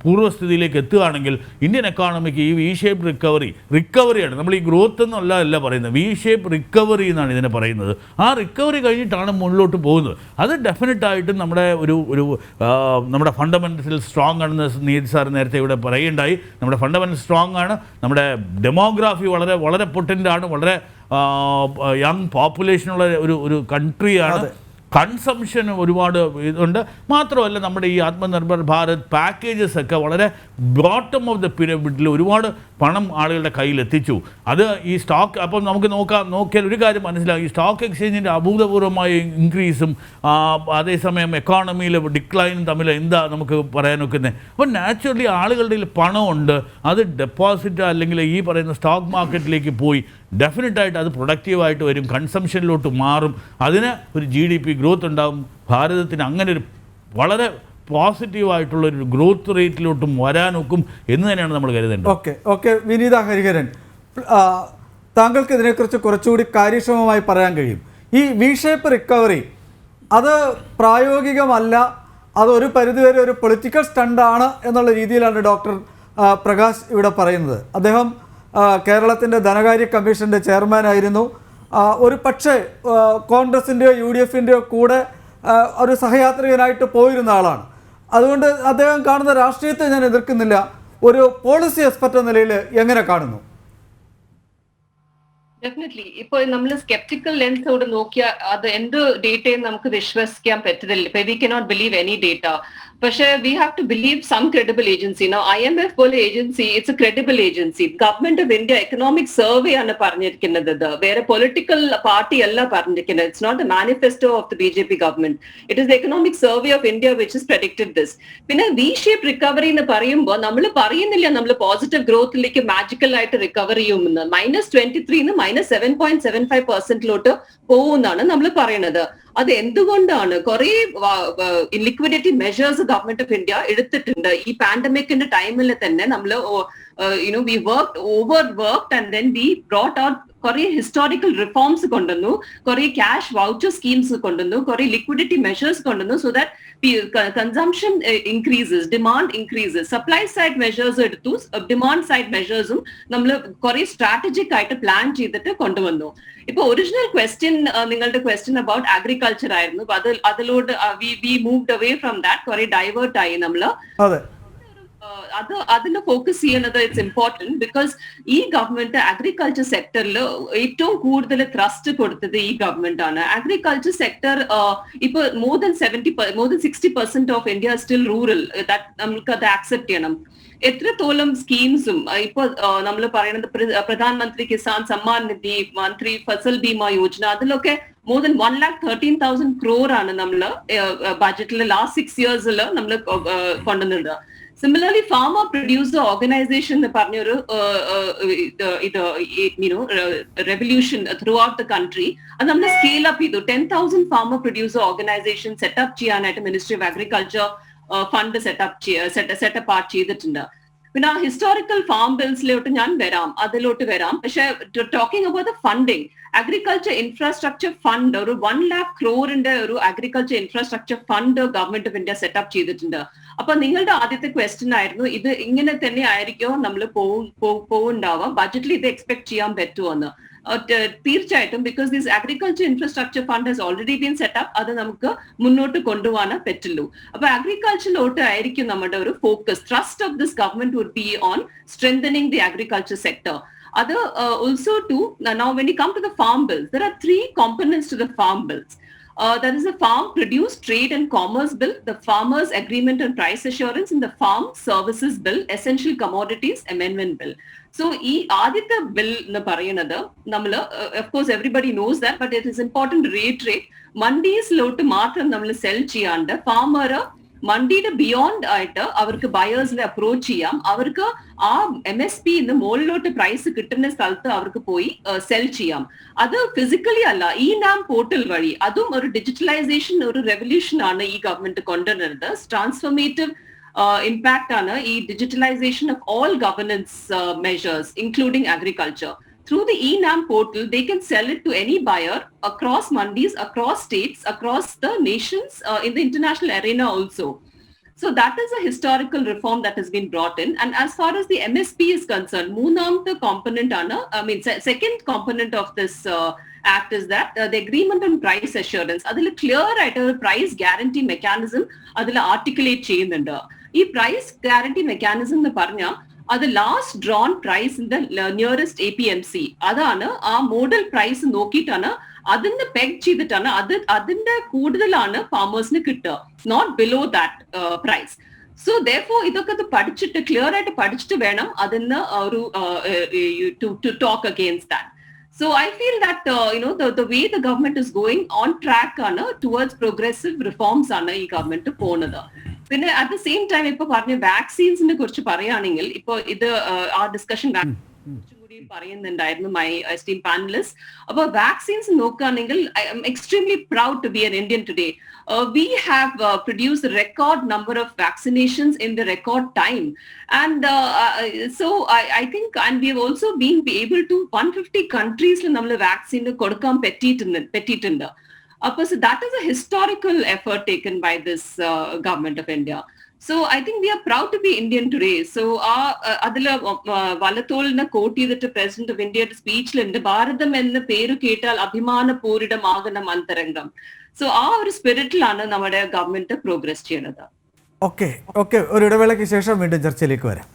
പൂർവ്വസ്ഥിതിയിലേക്ക് എത്തുകയാണെങ്കിൽ ഇന്ത്യൻ എക്കോണമിക്ക് ഈ V-ഷേപ്പ് റിക്കവറിയാണ്. നമ്മൾ ഈ ഗ്രോത്ത് എന്നല്ല പറയുന്നത്, V-ഷേപ്പ് റിക്കവറി എന്നാണ് ഇതിനെ പറയുന്നത്. ആ റിക്കവറി കഴിഞ്ഞിട്ടാണ് മുകളിലോട്ട് പോകുന്നത്. അത് ഡെഫിനറ്റായിട്ടും നമ്മുടെ ഫണ്ടമെൻ്റൽ സ്ട്രോങ് ആണെന്ന് നീഡ് സാർ നേരത്തെ ഇവിടെ പറയുകയുണ്ടായി. നമ്മുടെ ഫണ്ടമെൻ്റൽ സ്ട്രോങ് ആണ്, നമ്മുടെ ഡെമോഗ്രാഫി വളരെ വളരെ പൊട്ടൻ്റാണ്, വളരെ യങ് പോപ്പുലേഷനുള്ള ഒരു കൺട്രിയാണ്. കൺസംഷൻ ഒരുപാട് ഇതുണ്ട്. മാത്രമല്ല നമ്മുടെ ഈ ആത്മനിർഭർ ഭാരത് പാക്കേജസ് ഒക്കെ വളരെ ബോട്ടം ഓഫ് ദ പിരമിഡിൽ ഒരുപാട് പണം ആളുകളുടെ കയ്യിൽ എത്തിച്ചു. അത് ഈ സ്റ്റോക്ക് അപ്പം നമുക്ക് നോക്കിയാൽ ഒരു കാര്യം മനസ്സിലാകും, ഈ സ്റ്റോക്ക് എക്സ്ചേഞ്ചിൻ്റെ അഭൂതപൂർവമായ ഇൻക്രീസും അതേസമയം എക്കോണമിയിലെ ഡിക്ലൈനും തമ്മിൽ എന്താ നമുക്ക് പറയാൻ ഒക്കുന്നത്. അപ്പം നാച്ചുറലി ആളുകളുടെ പണമുണ്ട്, അത് ഡെപ്പോസിറ്റ് അല്ലെങ്കിൽ ഈ പറയുന്ന സ്റ്റോക്ക് മാർക്കറ്റിലേക്ക് പോയി ഡെഫിനറ്റായിട്ട് അത് പ്രൊഡക്റ്റീവായിട്ട് വരും, കൺസംഷനിലോട്ട് മാറും, അതിന് ഒരു GDP ഗ്രോത്ത് ഉണ്ടാകും. ഭാരതത്തിന് അങ്ങനെ ഒരു വളരെ പോസിറ്റീവായിട്ടുള്ളൊരു ഗ്രോത്ത് റേറ്റിലോട്ടും വരാനൊക്കും എന്ന് തന്നെയാണ് നമ്മൾ കരുതേണ്ടത്. ഓക്കെ വിനീത ഹരിഹരൻ, താങ്കൾക്ക് ഇതിനെക്കുറിച്ച് കുറച്ചുകൂടി കാര്യക്ഷമമായി പറയാൻ കഴിയും. ഈ V-ഷേപ്പ് റിക്കവറി അത് പ്രായോഗികമല്ല, അതൊരു പരിധിവരെ ഒരു പൊളിറ്റിക്കൽ സ്റ്റണ്ടാണ് എന്നുള്ള രീതിയിലാണ് ഡോക്ടർ പ്രകാശ് ഇവിടെ പറയുന്നത്. അദ്ദേഹം കേരളത്തിൻ്റെ ധനകാര്യ കമ്മീഷൻ്റെ ചെയർമാനായിരുന്നു. ഒരു പക്ഷേ കോൺഗ്രസിൻ്റെയോ UDFൻ്റെയോ കൂടെ ഒരു സഹയാത്രികനായിട്ട് പോയിരുന്ന ആളാണ്. അതുകൊണ്ട് അദ്ദേഹം കാണുന്ന രാഷ്ട്രീയത്തെ ഞാൻ എതിർക്കുന്നില്ല. ഒരു പോളിസി എക്സ്പെർട്ട് എന്ന നിലയിൽ എങ്ങനെ കാണുന്നു? ഡെഫിനറ്റ്ലി ഇപ്പൊ നമ്മൾ സ്കെപ്റ്റിക്കൽ ലെൻസോട് നോക്കിയാൽ അത് എന്ത് ഡേറ്റയും നമുക്ക് വിശ്വസിക്കാൻ പറ്റത്തില്ല. ഇപ്പൊ we cannot believe any data. പക്ഷെ we have to believe some credible agency. IMF പോലെ agency it's a credible agency. Government of India economic survey ആണ് പറഞ്ഞിരിക്കുന്നത്. ഇത് വേറെ പൊളിറ്റിക്കൽ പാർട്ടി അല്ല പറഞ്ഞിരിക്കുന്നത്. It's not the manifesto of the BJP government. It is the economic survey of India which is predicted this. പിന്നെ V shape recovery എന്ന് പറയുമ്പോൾ നമ്മൾ പറയുന്നില്ല നമ്മൾ പോസിറ്റീവ് ഗ്രോത്തിലേക്ക് മാജിക്കൽ ആയിട്ട് റിക്കവർ ചെയ്യുമെന്ന്. -23 -7.75% പോകുന്നാണ് നമ്മൾ പറയുന്നത്. അത് എന്തുകൊണ്ടാണ്? കുറെ liquidity measures government of India എടുത്തിട്ടുണ്ട്. ഈ പാൻഡമിക്കിന്റെ ടൈമിൽ തന്നെ നമ്മൾ we worked over worked and then we brought out കുറെ ഹിസ്റ്റോറിക്കൽ റിഫോംസ് കൊണ്ടുവന്നു, കുറെ ക്യാഷ് വൗച്ചർ സ്കീംസ് കൊണ്ടുവന്നു, കുറെ ലിക്വിഡിറ്റി മെഷേഴ്സ് കൊണ്ടുവന്നു. So that consumption increases, demand increases. Supply side measures എടുത്തു, ഡിമാൻഡ് സൈഡ് മെഷേഴ്സും നമ്മൾ കുറെ സ്ട്രാറ്റജിക് ആയിട്ട് പ്ലാൻ ചെയ്തിട്ട് കൊണ്ടുവന്നു. ഇപ്പൊ ഒറിജിനൽ ക്വസ്റ്റ്യൻ, നിങ്ങളുടെ ക്വസ്റ്റ്യൻ അബൌട്ട് അഗ്രികൾച്ചർ ആയിരുന്നു. അതിലോട്ട് we moved away from that, കുറെ ഡൈവേർട്ട് ആയി നമ്മള്. അതിന് ഫോക്കസ് ചെയ്യുന്നത് ഇറ്റ്സ് ഇമ്പോർട്ടന്റ്. ബിക്കോസ് ഈ ഗവൺമെന്റ് അഗ്രികൾച്ചർ സെക്ടറിൽ ഏറ്റവും കൂടുതൽ ത്രസ്റ്റ് കൊടുത്തത് ഈ ഗവൺമെന്റ് ആണ്. അഗ്രികൾച്ചർ സെക്ടർ ഇപ്പൊ more than 60% of India still rural. നമുക്ക് അത് ആക്സെപ്റ്റ് ചെയ്യണം. എത്രത്തോളം സ്കീംസും ഇപ്പൊ നമ്മൾ പറയുന്നത് പ്രധാനമന്ത്രി കിസാൻ സമ്മാൻ നിധി, മന്ത്രി ഫസൽ ബീമ യോജന, അതിലൊക്കെ more than 1,13,000 crore ആണ് നമ്മൾ ബഡ്ജറ്റിൽ ലാസ്റ്റ് 6 years നമ്മൾ കൊണ്ടുവന്നത്. സിമിലർലി ഫാമർ പ്രൊഡ്യൂസർ ഓർഗനൈസേഷൻ എന്ന് പറഞ്ഞൊരു revolution through out the country, അത് നമ്മൾ സ്കെയിൽ അപ്പ് ചെയ്തു. 10,000 ഫാമർ പ്രൊഡ്യൂസർ ഓർഗനൈസേഷൻ സെറ്റപ്പ് ചെയ്യാനായിട്ട് ministry of agriculture fund setup art ചെയ്തിട്ടുണ്ട്. പിന്നെ ഹിസ്റ്റോറിക്കൽ ഫാം ബിൽസിലോട്ട് ഞാൻ അതിലോട്ട് വരാം. പക്ഷെ talking about the funding, agriculture infrastructure fund ഒരു 1 lakh crore ഒരു agriculture infrastructure fund government of India setup ചെയ്തിട്ടുണ്ട്. അപ്പൊ നിങ്ങളുടെ ആദ്യത്തെ ക്വസ്റ്റ്യൻ ആയിരുന്നു, ഇത് ഇങ്ങനെ തന്നെ ആയിരിക്കുമോ നമ്മൾ പോവുണ്ടാവുക, ബഡ്ജറ്റിൽ ഇത് എക്സ്പെക്ട് ചെയ്യാൻ പറ്റുമോ എന്ന്. തീർച്ചയായിട്ടും, because this agriculture infrastructure fund has already been setup. അത് നമുക്ക് മുന്നോട്ട് കൊണ്ടുപോകാനേ പറ്റുള്ളൂ. അപ്പൊ അഗ്രികൾച്ചറിലോട്ട് ആയിരിക്കും നമ്മുടെ ഒരു focus. Trust of this government would be on strengthening the agriculture sector. Also too, now when you come to the farm bills, there are 3 components to the farm bills. There is a Farm Produce, Trade and Commerce Bill, the Farmers Agreement on Price Assurance, and the Farm Services Bill, Essential Commodities Amendment Bill. So, ഈ ആദ്യത്തെ bill എന്ന് പറയുന്നത് നമ്മൾ of course everybody knows that, but it is important to reiterate, മണ്ടീസിലോട്ട് മാത്രം നമ്മൾ cell ചെയ്യാണ്ട് farmer മണ്ടിയുടെ beyond ആയിട്ട് അവർക്ക് ബയേഴ്സിനെ അപ്രോച്ച് ചെയ്യാം. അവർക്ക് ആ MSP മുകളിലോട്ട് പ്രൈസ് കിട്ടുന്ന സ്ഥലത്ത് അവർക്ക് പോയി സെൽ ചെയ്യാം. അത് ഫിസിക്കലി അല്ല, നാം പോർട്ടൽ വഴി. അതും ഒരു ഡിജിറ്റലൈസേഷൻ, ഒരു റെവല്യൂഷൻ ആണ് ഈ ഗവൺമെന്റ് കൊണ്ടുവരുന്നത്. ട്രാൻസ്ഫോർമേറ്റീവ് ഇമ്പാക്ട് ആണ് ഈ digitalisation of all governance measures including agriculture. Through the eNAM portal, they can sell it to any buyer across mandis, across states, across the nations, in the international arena also. So that is a historical reform that has been brought in. And as far as the MSP is concerned, the component, second component of this act is that the agreement on price assurance. Adil clear at a price guarantee mechanism, adil articulate cheyyunnundu. Ee price guarantee mechanism nu parnja, അത് last drawn price in the nearest APMC. അതാണ് ആ model price നോക്കിയിട്ടാണ്, അതിന് peg ചെയ്തിട്ടാണ്, അതിന്റെ കൂടുതലാണ് ഫാമേഴ്സിന് കിട്ടുക, not below that price. So therefore ഇതൊക്കെ പഠിച്ചിട്ട് ക്ലിയർ ആയിട്ട് പഠിച്ചിട്ട് വേണം അതിന് ഒരു to talk against that. So I feel that the way the government is going on track ആണ് towards progressive reforms ആണ് ഈ ഗവൺമെന്റ് പോകുന്നത്. പിന്നെ അറ്റ് ദ സെയിം ടൈം ഇപ്പൊ പറഞ്ഞ വാക്സിൻസിനെ കുറിച്ച് പറയുകയാണെങ്കിൽ, ഇപ്പൊ ഇത് ആ ഡിസ്കഷൻ കൂടി പറയുന്നുണ്ടായിരുന്നു മൈ എസ്റ്റീം പാനലിസ്റ്റ്. അപ്പൊ വാക്സിൻസ് നോക്കുകയാണെങ്കിൽ I'm extremely proud to be an Indian today. We have produced a record number of vaccinations in the record time, and so I think, and we have also been able to 150 countries nammal vaccine kodukkan pettittundu. So that is a historical effort taken by this government of India. So I think we are proud to be Indian today. So അതില് വലത്തോളിനെ coat ചെയ്തിട്ട് president of ഇന്ത്യയുടെ സ്പീച്ചിലുണ്ട് ഭാരതം എന്ന പേര് കേട്ടാൽ അഭിമാനപൂരിതമാകുന്ന അന്തരംഗം. So ആ ഒരു സ്പിരിറ്റിലാണ് നമ്മുടെ government progress ചെയ്യുന്നത്. ഓക്കെ ഒരു ഇടവേളയ്ക്ക് ശേഷം വീണ്ടും ചർച്ചയിലേക്ക് വരാം.